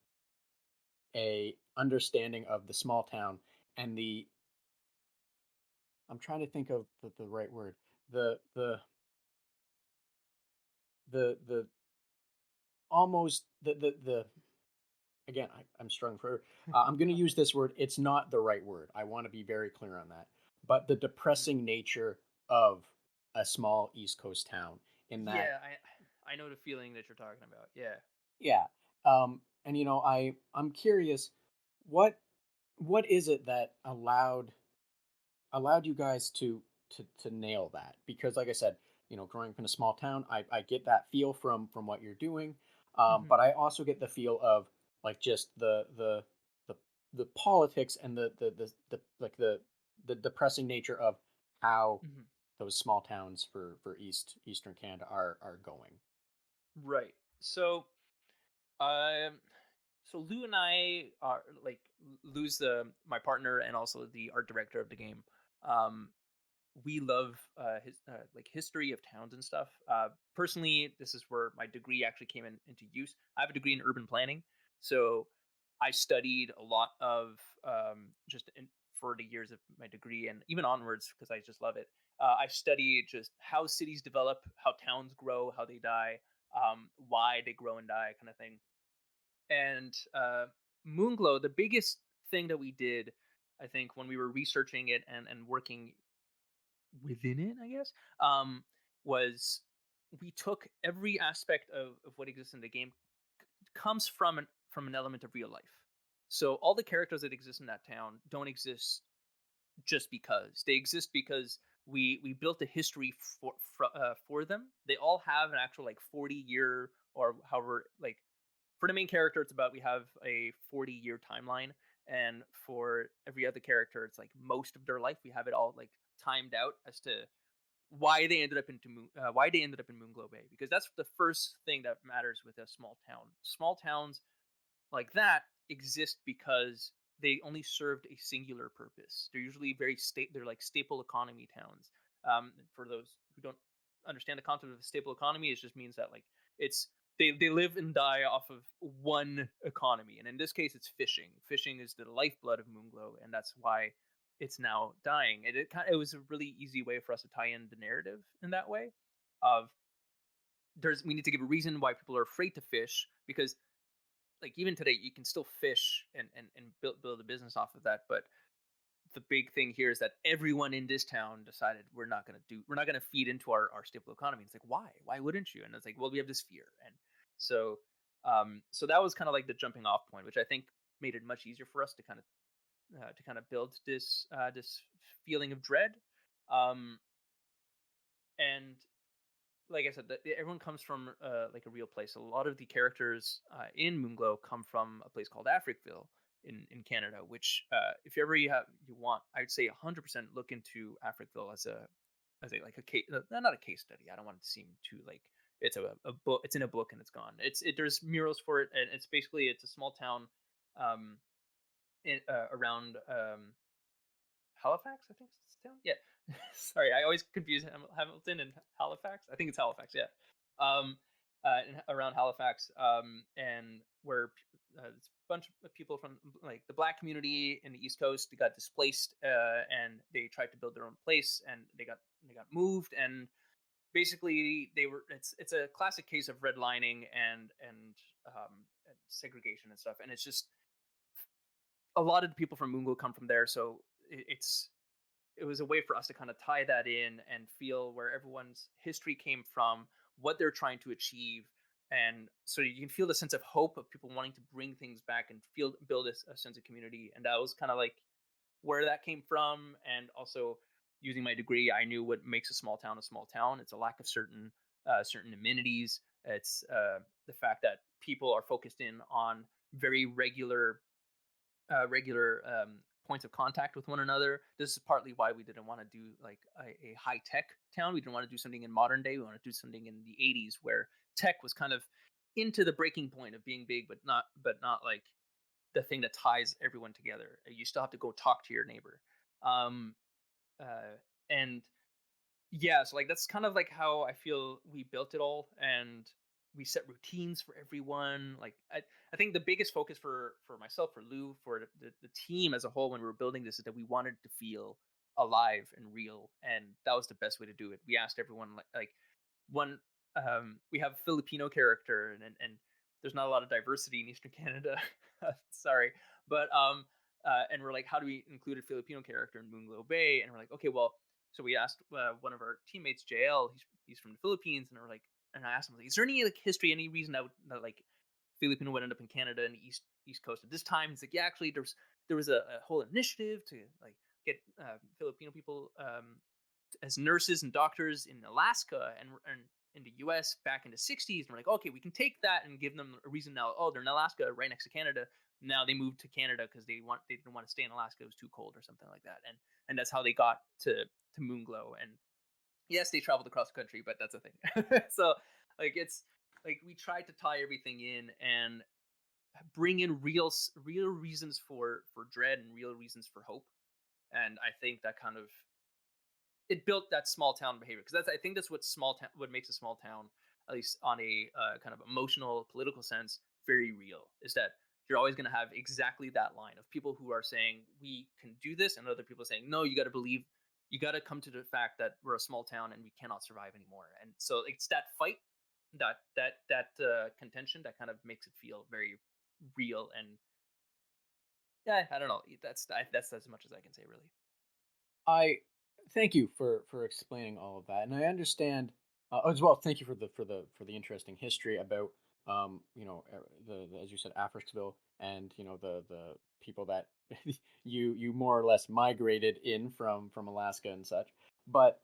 a understanding of the small town and the I'm trying to think of the right word. The the the almost the again, I'm struggling for. I'm going to use this word. It's not the right word. I want to be very clear on that. But the Mhm. depressing nature of a small East Coast town, in that, Yeah, I know the feeling that you're talking about. Yeah. yeah. And I'm curious, what what is it that allowed you guys to nail that? Because, like I said, growing up in a small town, I get that feel from what you're doing, Hmm. but I also get the feel of like just the the politics and the like the depressing nature of how Hmm. those small towns for Eastern Canada are going. Right. Um, so Lou and I are like Lou's the my partner and also the art director of the game. Um, we love his like history of towns and stuff. Personally, this is where my degree actually came into use. I have a degree in urban planning, so I studied a lot of for the years of my degree and even onwards because I just love it. I studied just how cities develop, how towns grow, how they die, why they grow and die, kind of thing. And Moonglow, the biggest thing that we did, I think, when we were researching it and working within it, I guess, was we took every aspect of what exists in the game comes from an element of real life. So all the characters that exist in that town don't exist just because they exist because we built a history for them. They all have an actual like 40-year or however like for the main character it's about we have a 40-year timeline, and for every other character it's like most of their life we have it all like timed out as to why they ended up in Moonglow Bay, because that's the first thing that matters with a small town. Small towns like that exist because they only served a singular purpose. They're usually they're like staple economy towns. For those who don't understand the concept of a staple economy, it just means that like it's they live and die off of one economy, and in this case, it's fishing. Fishing is the lifeblood of Moonglow, and that's why it's now dying. It was a really easy way for us to tie in the narrative in that way. Of we need to give a reason why people are afraid to fish, because like even today you can still fish and build a business off of that, but the big thing here is that everyone in this town decided we're not going to feed into our staple economy. It's like, why wouldn't you? And it's like, well, we have this fear. And so so that was kind of like the jumping off point, which I think made it much easier for us to kind of build this feeling of dread. Um and like I said, everyone comes from like a real place. A lot of the characters in Moonglow come from a place called Africville in Canada. Which, if you ever you want, I'd say 100% look into Africville as a like a case, not a case study. I don't want it to seem too like it's a book. It's in a book and it's gone. There's murals for it, and it's a small town um, around Halifax, I think it's the town. Yeah. Sorry, I always confuse Hamilton and Halifax. I think it's Halifax. Yeah. Um, around Halifax, and where it's a bunch of people from like the Black community in the East Coast. They got displaced, and they tried to build their own place, and they got moved, and basically they were. It's a classic case of redlining and segregation and stuff, and it's just a lot of the people from Moonglow come from there, so it was a way for us to kind of tie that in and feel where everyone's history came from, what they're trying to achieve, and so you can feel the sense of hope of people wanting to bring things back and feel build a sense of community. And that was kind of like where that came from. And also using my degree, I knew what makes a small town a small town. It's a lack of certain amenities. It's the fact that people are focused in on very regular points of contact with one another. This is partly why we didn't want to do like a high tech town. We didn't want to do something in modern day. We want to do something in the 80s where tech was kind of into the breaking point of being big, but not like the thing that ties everyone together. You still have to go talk to your neighbor. Um, and yeah, so like that's kind of like how I feel we built it all, and we set routines for everyone. Like I think the biggest focus for myself, for Lou, for the team as a whole when we were building this is that we wanted to feel alive and real, and that was the best way to do it. We asked everyone like one we have a Filipino character, and there's not a lot of diversity in Eastern Canada. Sorry, but and we're like, how do we include a Filipino character in Moonglow Bay? And we're like, okay, well, so we asked one of our teammates, JL. He's from the Philippines, and we're like, and I asked him, like, is there any like history, any reason that like Filipino would end up in Canada and the East Coast at this time? He's like, yeah, actually, there was a whole initiative to like get Filipino people as nurses and doctors in Alaska and in the U.S. back in the 60s. And we're like, okay, we can take that and give them a reason now. Oh, they're in Alaska, right next to Canada. Now they moved to Canada because they didn't want to stay in Alaska. It was too cold or something like that. And that's how they got to Moonglow. And yes, they traveled across the country, but that's a thing. So like it's like we tried to tie everything in and bring in real reasons for dread and real reasons for hope. And I think that kind of it built that small town behavior, because I think that's what makes a small town, at least on a kind of emotional political sense, very real, is that you're always going to have exactly that line of people who are saying we can do this, and other people saying no, you got to believe, you got to come to the fact that we're a small town and we cannot survive anymore. And so it's that fight, that contention that kind of makes it feel very real. And yeah, I don't know, that's as much as I can say, really. I thank you for explaining all of that, and I understand as well. Thank you for the interesting history about the as you said, Africville, and the people that you more or less migrated in from Alaska and such. But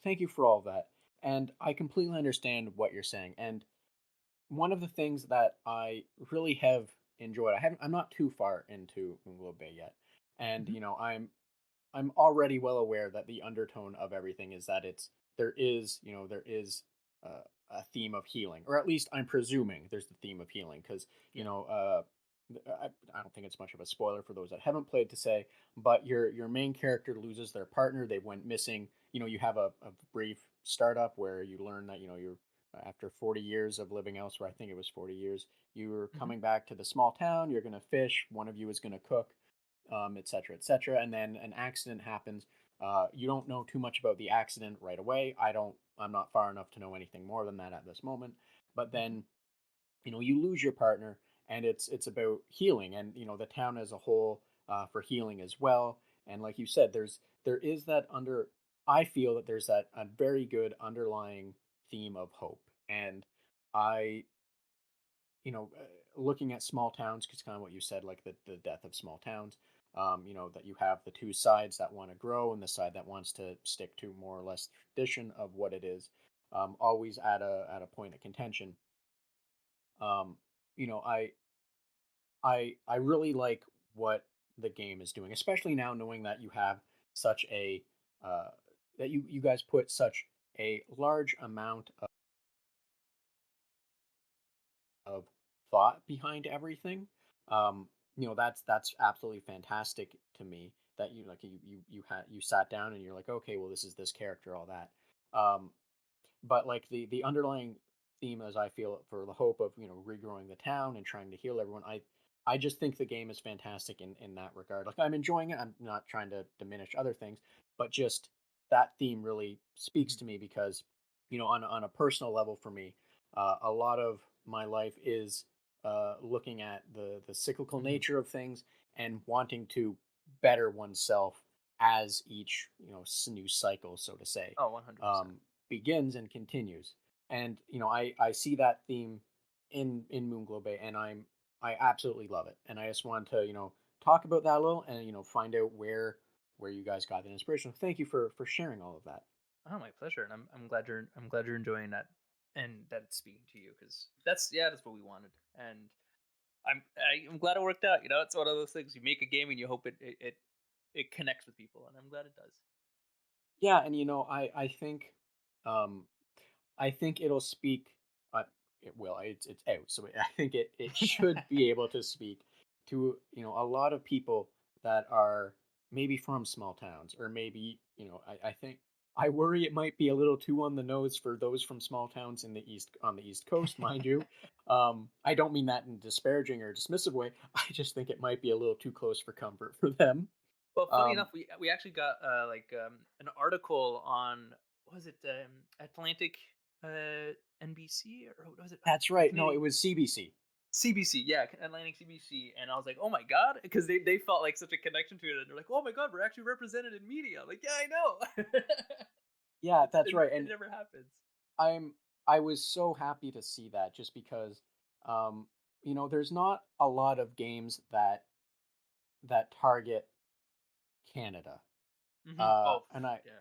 thank you for all of that, and I completely understand what you're saying. And one of the things that I really have enjoyed, I'm not too far into Moonglow Bay yet, and Hmm. I'm already well aware that the undertone of everything is that there is a theme of healing, or at least I'm presuming there's the theme of healing, because Yeah. I don't think it's much of a spoiler for those that haven't played to say, but your main character loses their partner. They went missing. You have a brief startup where you learn that you're after 40 years of living elsewhere. I think it was 40 years. You're Hmm. coming back to the small town. You're going to fish. One of you is going to cook, et cetera, et cetera. And then an accident happens. You don't know too much about the accident right away. I'm not far enough to know anything more than that at this moment. But Hmm. then, you lose your partner, and it's about healing, and the town as a whole, for healing as well. And like you said, there is that under. I feel that there's that a very good underlying theme of hope, and I looking at small towns, because kind of what you said, like the death of small towns, that you have the two sides that want to grow and the side that wants to stick to more or less tradition of what it is, always at a point of contention. Um, you know, I really like what the game is doing, especially now knowing that you have such a uh, that you guys put such a large amount of thought behind everything. That's absolutely fantastic to me, that you sat down and you're like, okay, well, this is this character, all that. Um, but like the underlying theme, as I feel, for the hope of regrowing the town and trying to heal everyone, I just think the game is fantastic in that regard. Like, I'm enjoying it. I'm not trying to diminish other things, but just that theme really speaks Hmm. to me, because on a personal level for me, a lot of my life is looking at the cyclical Hmm. nature of things and wanting to better oneself as each new cycle, so to say, Oh, 100%. begins and continues. and I see that theme in Moonglow Bay, and I absolutely love it. And I just wanted to talk about that a little, and find out where you guys got the inspiration. Thank you for sharing all of that. Oh, my pleasure, and I'm glad you're enjoying that, and that it's speaking to you, because that's what we wanted, and I'm glad it worked out. You know, it's one of those things. You make a game and you hope it connects with people, and I'm glad it does. Yeah, and um I think it'll speak. Uh, it will. It's out, so I think it should be able to speak to a lot of people that are maybe from small towns, or maybe I think I worry it might be a little too on the nose for those from small towns in the East Coast, mind you. I don't mean that in a disparaging or dismissive way. I just think it might be a little too close for comfort for them. Well, funny Um, enough, we actually got an article on, what was it, Atlantic, NBC, or what was it? that's right. No, it Canadian was CBC. CBC, yeah, Atlantic CBC, and I was like, oh my god, because they felt like such a connection to it, and they're like, oh my god, we're actually represented in media. I'm like, yeah, I know. Yeah, that's right. It And never happens. I'm I was so happy to see that, just because um there's not a lot of games that target Canada. Oh, And I yeah.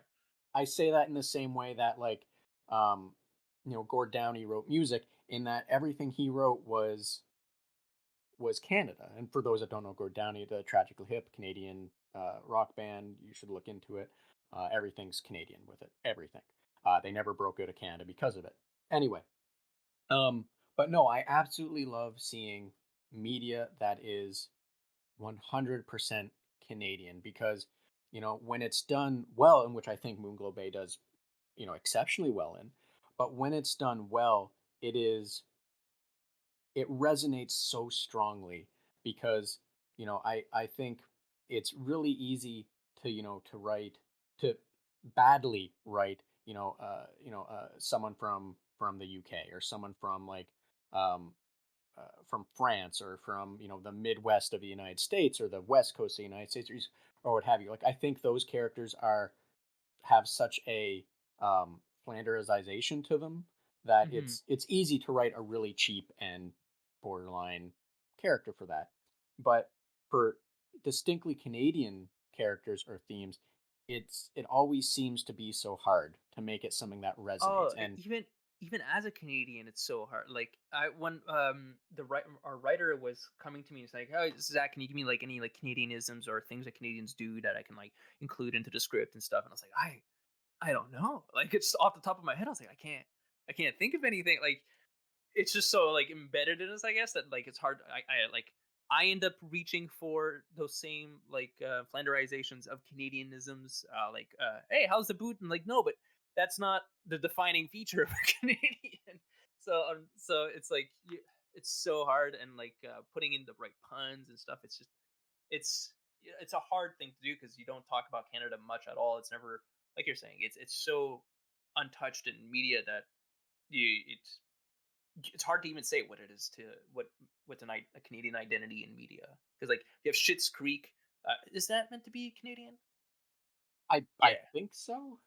I say that in the same way that, like, um Gord Downey wrote music, in that everything he wrote was Canada. And for those that don't know Gord Downey, the Tragically Hip Canadian rock band, you should look into it. Everything's Canadian with it. Everything. They never broke out of Canada because of it. Anyway, Um, but no, I absolutely love seeing media that is 100% Canadian, because, when it's done well, in which I think Moonglow Bay does, exceptionally well in, but when it's done well, it resonates so strongly, because, I think it's really easy to write, to badly write, someone from the UK, or someone from, like, from France, or from the Midwest of the United States, or the West Coast of the United States, or what have you. Like, I think those characters have such a Flanderization to them, that hmm it's easy to write a really cheap and borderline character for that. But for distinctly Canadian characters or themes, it always seems to be so hard to make it something that resonates. Oh, And even as a Canadian, it's so hard. Like, I when our writer was coming to me, he's like, "Oh, Zach, can you give me like any like Canadianisms or things that Canadians do that I can like include into the script and stuff?" And I was like, I don't know. Like, it's off the top of my head. I was like, I can't think of anything. Like, it's just so like embedded in us, I guess, that like it's hard. I end up reaching for those same like Flanderizations of Canadianisms, hey, how's the boot? And like, no, but that's not the defining feature of a Canadian. So it's like it's so hard, and like putting in the right puns and stuff. It's just it's a hard thing to do, because you don't talk about Canada much at all. It's never, like you're saying. It's so untouched in media that it's hard to even say what it is to what's a Canadian identity in media, because like you have Schitt's Creek. Is that meant to be Canadian? I Yeah, think so.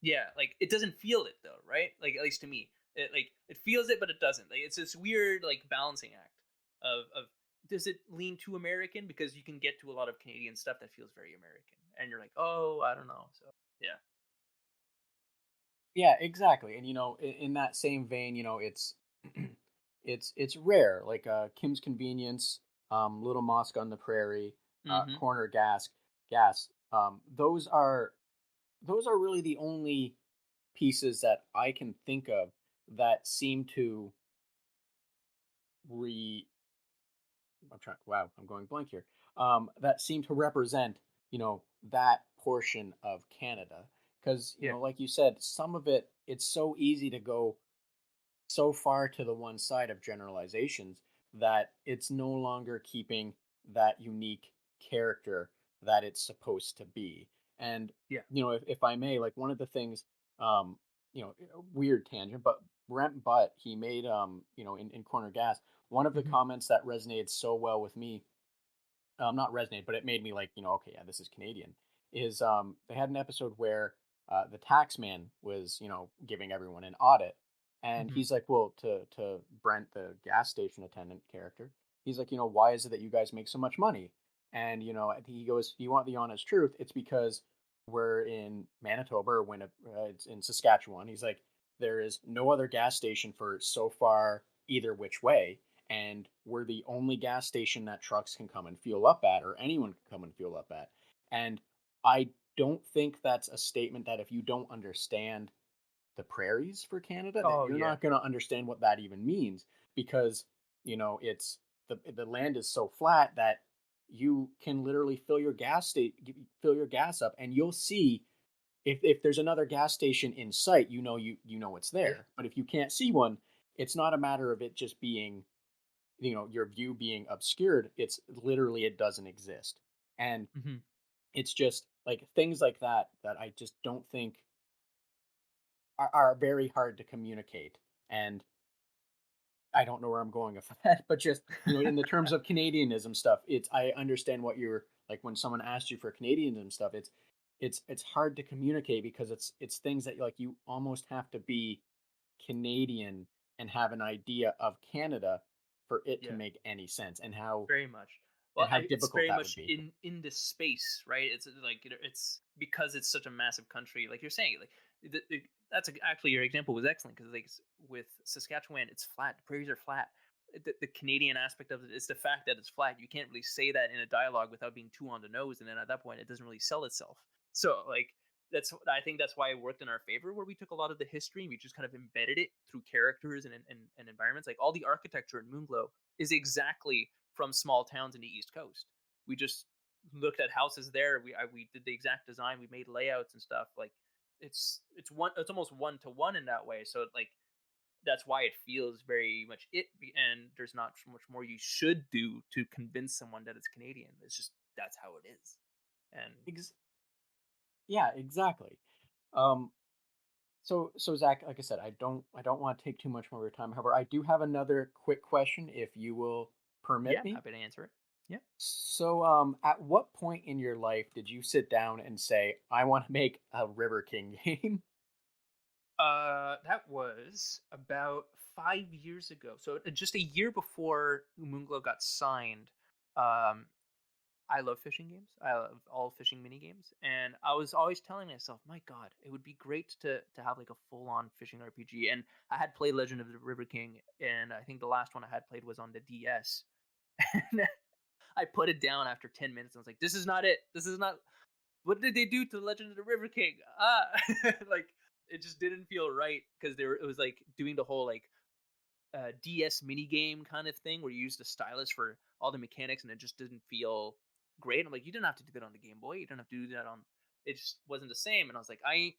yeah. Like, it doesn't feel it though, right? Like, at least to me, it feels it, but it doesn't. Like, it's this weird like balancing act of does it lean too American, because you can get to a lot of Canadian stuff that feels very American, and you're like, oh, I don't know. So yeah. Yeah, exactly. And in that same vein, it's rare. Like, Kim's Convenience, Little Mosque on the Prairie, hmm Corner Gas. Those are really the only pieces that I can think of that seem to re I'm trying. Wow, I'm going blank here. That seem to represent, that portion of Canada, because Yeah. like you said, some of it's so easy to go so far to the one side of generalizations, that it's no longer keeping that unique character that it's supposed to be. And Yeah. if I may, like, one of the things, a weird tangent, but Brent Butt, he made, in Corner Gas, one of the hmm comments that resonated so well with me, not resonate, but it made me, like, okay, yeah, this is Canadian, is, they had an episode where the tax man was, giving everyone an audit, And Hmm. he's like, well, to Brent, the gas station attendant character, he's like, why is it that you guys make so much money? And he goes, you want the honest truth? It's because we're in Manitoba, or it's in Saskatchewan. He's like, there is no other gas station for so far either which way, and we're the only gas station that trucks can come and fuel up at, or anyone can come and fuel up at. And I don't think that's a statement that, if you don't understand the prairies for Canada, that Oh you're yeah, not going to understand what that even means, because it's the land is so flat that you can literally fill your gas up, and you'll see, if there's another gas station in sight, it's yeah. there. But if you can't see one, it's not a matter of it just being, your view being obscured. It's literally, it doesn't exist. And Hmm. it's just like things like that I just don't think are very hard to communicate. And I don't know where I'm going with that, but just, in the terms of Canadianism stuff, I understand what you're like when someone asks you for Canadianism stuff. It's hard to communicate, because it's things that, like, you almost have to be Canadian and have an idea of Canada for it to Yeah. make any sense, and how Very much. and Well, how it's difficult very that would much be. in this space, right? It's like it's because it's such a massive country. Like you're saying, like actually your example was excellent because like with Saskatchewan, it's flat. The prairies are flat. The Canadian aspect of it is the fact that it's flat. You can't really say that in a dialogue without being too on the nose, and then at that point, it doesn't really sell itself. So like I think that's why it worked in our favor, where we took a lot of the history and we just kind of embedded it through characters and environments. Like all the architecture in Moonglow is exactly from small towns in the East Coast. We just looked at houses there. We did the exact design. We made layouts and stuff. Like it's almost one to one in that way. So like that's why it feels very much and there's not so much more you should do to convince someone that it's Canadian. It's just that's how it is. And Ex- yeah, exactly. Um, so Zach, like I said, I don't want to take too much more of your time. However, I do have another quick question, if you will permit yeah, me. happy to answer it. Yeah. So, at what point in your life did you sit down and say, "I want to make a River King game"? That was about 5 years ago. So just a year before Moonglow got signed. Um, I love fishing games. I love all fishing mini games, and I was always telling myself, "My God, it would be great to have like a full on fishing RPG." And I had played Legend of the River King, and I think the last one I had played was on the DS. And I put it down after 10 minutes. I was like, "This is not it. This is not. What did they do to Legend of the River King?" Ah, like it just didn't feel right because it was like doing the whole like DS mini game kind of thing where you use the stylus for all the mechanics, and it just didn't feel great. I'm like, you didn't have to do that on the Game Boy. You don't have to do that on. It just wasn't the same. And I was like, I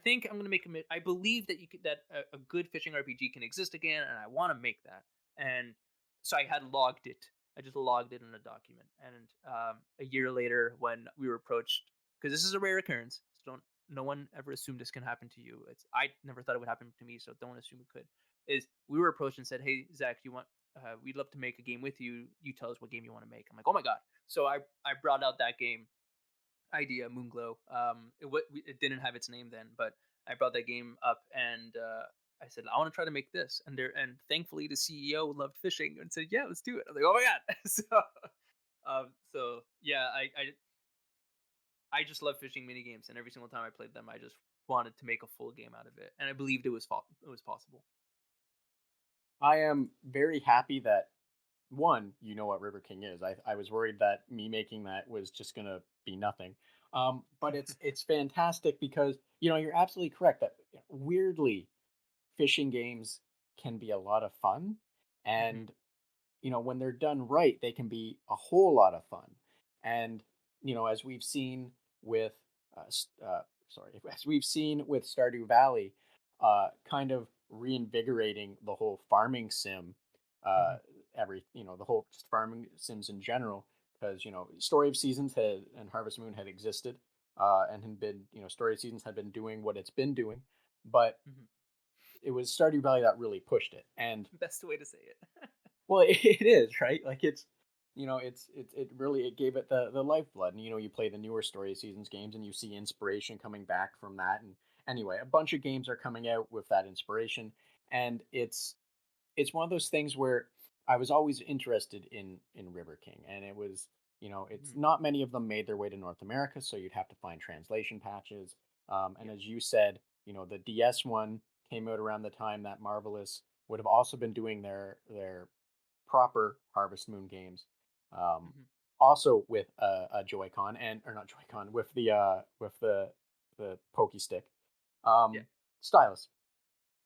think I'm gonna make a. I believe that you could that a good fishing RPG can exist again, and I want to make that. And so I had logged it. I just logged it in a document. And a year later, when we were approached, because this is a rare occurrence, so don't no one ever assume this can happen to you. It's I never thought it would happen to me, so don't assume it could. Is we were approached and said, "Hey Zach, you want? We'd love to make a game with you. You tell us what game you want to make." I'm like, "Oh my god!" So I brought out that game idea, Moonglow. It didn't have its name then, but I brought that game up and I said I want to try to make this, and thankfully the CEO loved fishing and said, "Yeah, let's do it." I was like, "Oh my god!" So yeah, I just love fishing mini games, and every single time I played them, I just wanted to make a full game out of it, and I believed it was possible. I am very happy that, one, you know what River King is. I was worried that me making that was just gonna be nothing. But it's fantastic, because you're absolutely correct that, weirdly, fishing games can be a lot of fun, Hmm. and when they're done right, they can be a whole lot of fun. And as we've seen with, sorry, as we've seen with Stardew Valley, kind of reinvigorating the whole farming sim, uh, Hmm. the whole just farming sims in general, because Story of Seasons and Harvest Moon had existed, and had been, Story of Seasons had been doing what it's been doing, but Hmm. it was Stardew Valley that really pushed it. And Best way to say it. well, it is, right. Like, it really, it gave it the lifeblood. And you play the newer Story Seasons games, and you see inspiration coming back from that. And anyway, a bunch of games are coming out with that inspiration. and it's one of those things where I was always interested in River King, and it was, it's Mhm. not many of them made their way to North America, so you'd have to find translation patches. And Yeah. as you said, the DS one came out around the time that Marvelous would have also been doing their proper Harvest Moon games, um, Mhm. also with a Joy-Con, and or not Joy-Con, with the Pokey Stick Yeah. um, stylus.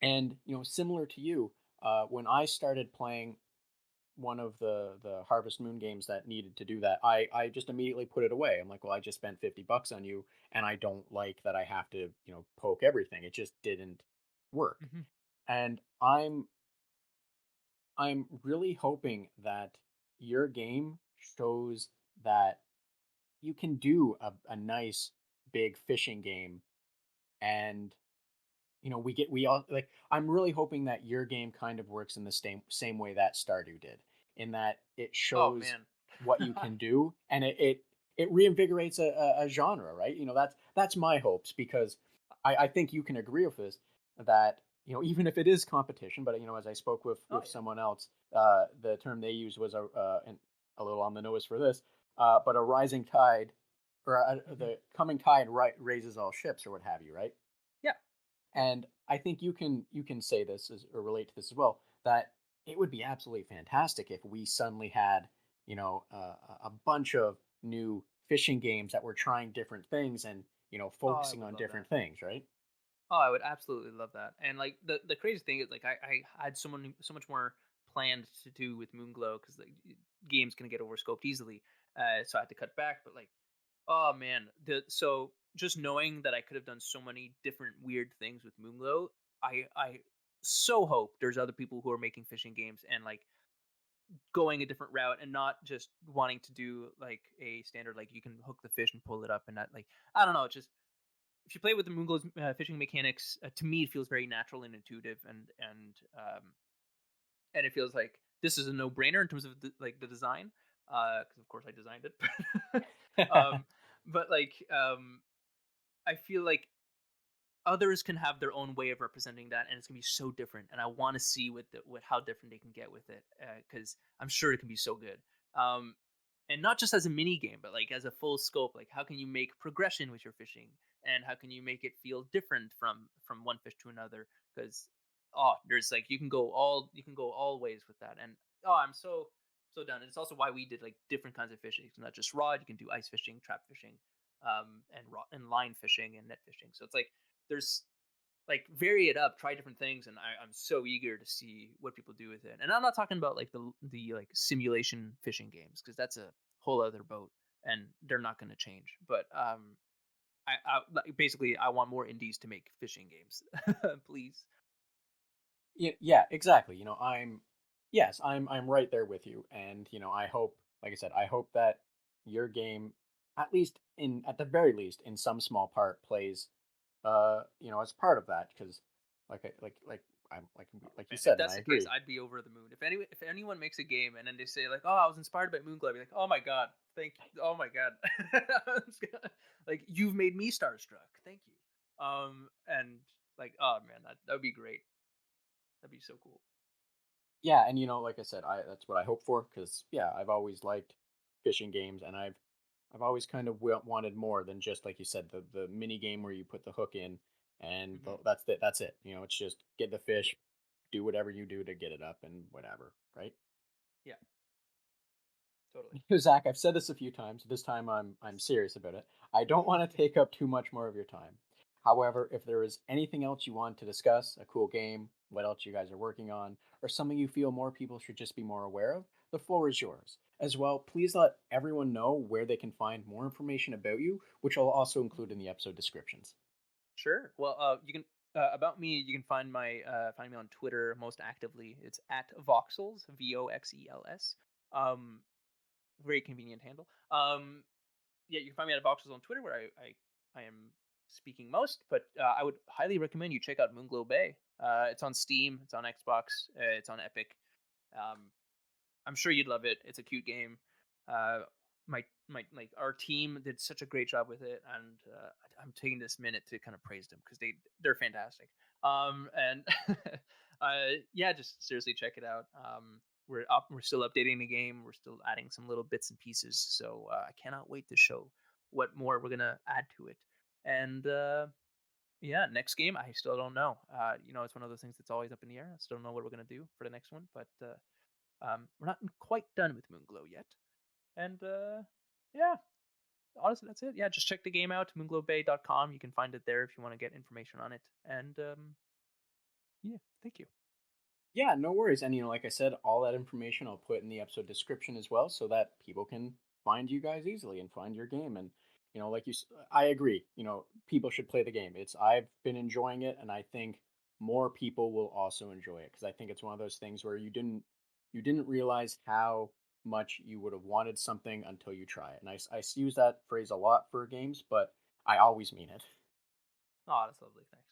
And similar to you, when I started playing one of the Harvest Moon games that needed to do that, I just immediately put it away. I'm like, well, I just spent $50 on you, and I don't like that I have to poke everything. It just didn't work. Mhm. And I'm really hoping that your game shows that you can do a nice big fishing game, and we all like, I'm really hoping that your game kind of works in the same way that Stardew did, in that it Oh shows man. what you can do, and it reinvigorates a genre, right? That's my hopes, because I think you can agree with this, that even if it is competition, but as I spoke Oh with yeah. someone else, the term they used was a little on the nose for this, but a rising tide, or Mhm. the coming tide raises all ships, or what have you, right? Yeah. Yeah. And I think you can say this or relate to this as well, that it would be absolutely fantastic if we suddenly had a bunch of new fishing games that were trying different things, and Oh, I focusing would on love that. different things, right? Oh, I would absolutely love that. And like the crazy thing is, like, I had so much more planned to do with Moonglow because like games can get overscoped easily. So I had to cut back. But like, oh man, so just knowing that I could have done so many different weird things with Moonglow, I so hope there's other people who are making fishing games and like going a different route and not just wanting to do like a standard, like you can hook the fish and pull it up and not like, I don't know, it's just if you play with the Moonglow's fishing mechanics, to me it feels very natural and intuitive, and it feels like this is a no brainer in terms of like the design, because of course I designed it. um, but like I feel like others can have their own way of representing that, and it's gonna be so different. And I want to see what how different they can get with it, because I'm sure it can be so good. Um, and not just as a mini game, but like as a full scope. Like, how can you make progression with your fishing, and how can you make it feel different from one fish to another? Because there's like you can go all ways with that. And I'm so done. And it's also why we did like different kinds of fishing. It's not just rod. You can do ice fishing, trap fishing, and line fishing and net fishing. So it's like there's like vary it up, try different things, and I'm so eager to see what people do with it. And I'm not talking about like the like simulation fishing games because that's a whole other boat, and they're not going to change. But like, basically I want more indies to make fishing games, please. Yeah, exactly. I'm right there with you, and I hope, like I said, I hope that your game, at the very least, in some small part, plays, as part of that, because I'm Oh like you man, if said, and that's I the case, agree. I'd be over the moon. If anyone makes a game and then they say like, "Oh, I was inspired by Moonglow," I'd be like, "Oh my god, thank you. Oh my god." Like you've made me starstruck. Thank you. And like, oh man, that would be great. That'd be so cool. Yeah, and like I said, I that's what I hope for, because yeah, I've always liked fishing games, and I've always kind of wanted more than just, like you said, the mini game where you put the hook in, and Hmm. that's it. It's just get the Yeah, fish, do whatever you do to get it up, and whatever, right? yeah, totally. Zach, I've said this a few times. This time I'm serious about it. I don't want to take up too much more of your time. However, if there is anything else you want to discuss, a cool game, what else you guys are working on, or something you feel more people should just be more aware of, the floor is yours. As well, please let everyone know where they can find more information about you, which I'll also include in the episode descriptions. Sure. Well, you can about me. You can find me on Twitter most actively. It's at voxels, voxels. Um, Very convenient handle. Yeah, you can find me at voxels on Twitter, where I am speaking most. But I would highly recommend you check out Moonglow Bay. It's on Steam. It's on Xbox. It's on Epic. Um, I'm sure you'd love it. It's a cute game. Uh, like our team did such a great job with it, and I'm taking this minute to kind of praise them because they're fantastic. And yeah, just seriously check it out. We're still updating the game. We're still adding some little bits and pieces. So I cannot wait to show what more we're gonna add to it. And yeah, next game I still don't know. It's one of those things that's always up in the air. I still don't know what we're gonna do for the next one, but we're not quite done with Moonglow yet. And yeah, honestly, that's it. Yeah, just check the game out, moonglowbay.com. You can find it there if you want to get information on it. And yeah, thank you. Yeah, no worries. And like I said, all that information I'll put in the episode description as well, so that people can find you guys easily and find your game. And like I agree. People should play the game. I've been enjoying it, and I think more people will also enjoy it because I think it's one of those things where you didn't realize how much you would have wanted something until you try it. And I use that phrase a lot for games, but I always mean it. Oh, that's lovely. Thanks.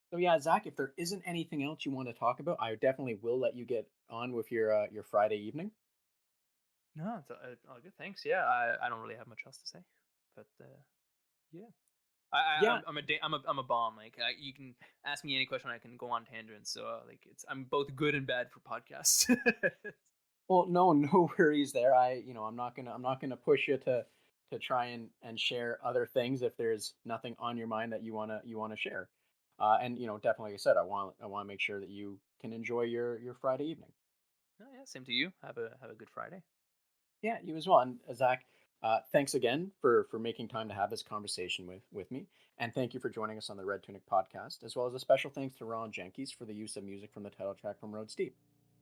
So yeah, Zach, if there isn't anything else you want to talk about, I definitely will let you get on with your Friday evening. No, it's all good. Thanks. Yeah, I don't really have much else to say, but yeah. Yeah, I'm a bomb. Like you can ask me any question, I can go on tangents. So like I'm both good and bad for podcasts. well, no, no worries there. I'm not gonna push you to try and share other things if there's nothing on your mind that you wanna share. And definitely, like I said, I want to make sure that you can enjoy your Friday evening. Oh, yeah, same to you. Have a good Friday. Yeah, you as well. And Zach, thanks again for making time to have this conversation with me, and thank you for joining us on the Red Tunic podcast, as well as a special thanks to Ron Jenkins for the use of music from the title track from Road Steep.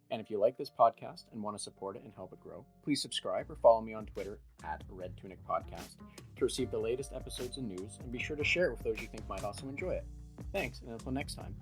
And if you like this podcast and want to support it and help it grow, please subscribe or follow me on Twitter at Red Tunic Podcast to receive the latest episodes and news, and be sure to share it with those you think might also enjoy it. Thanks, and until next time.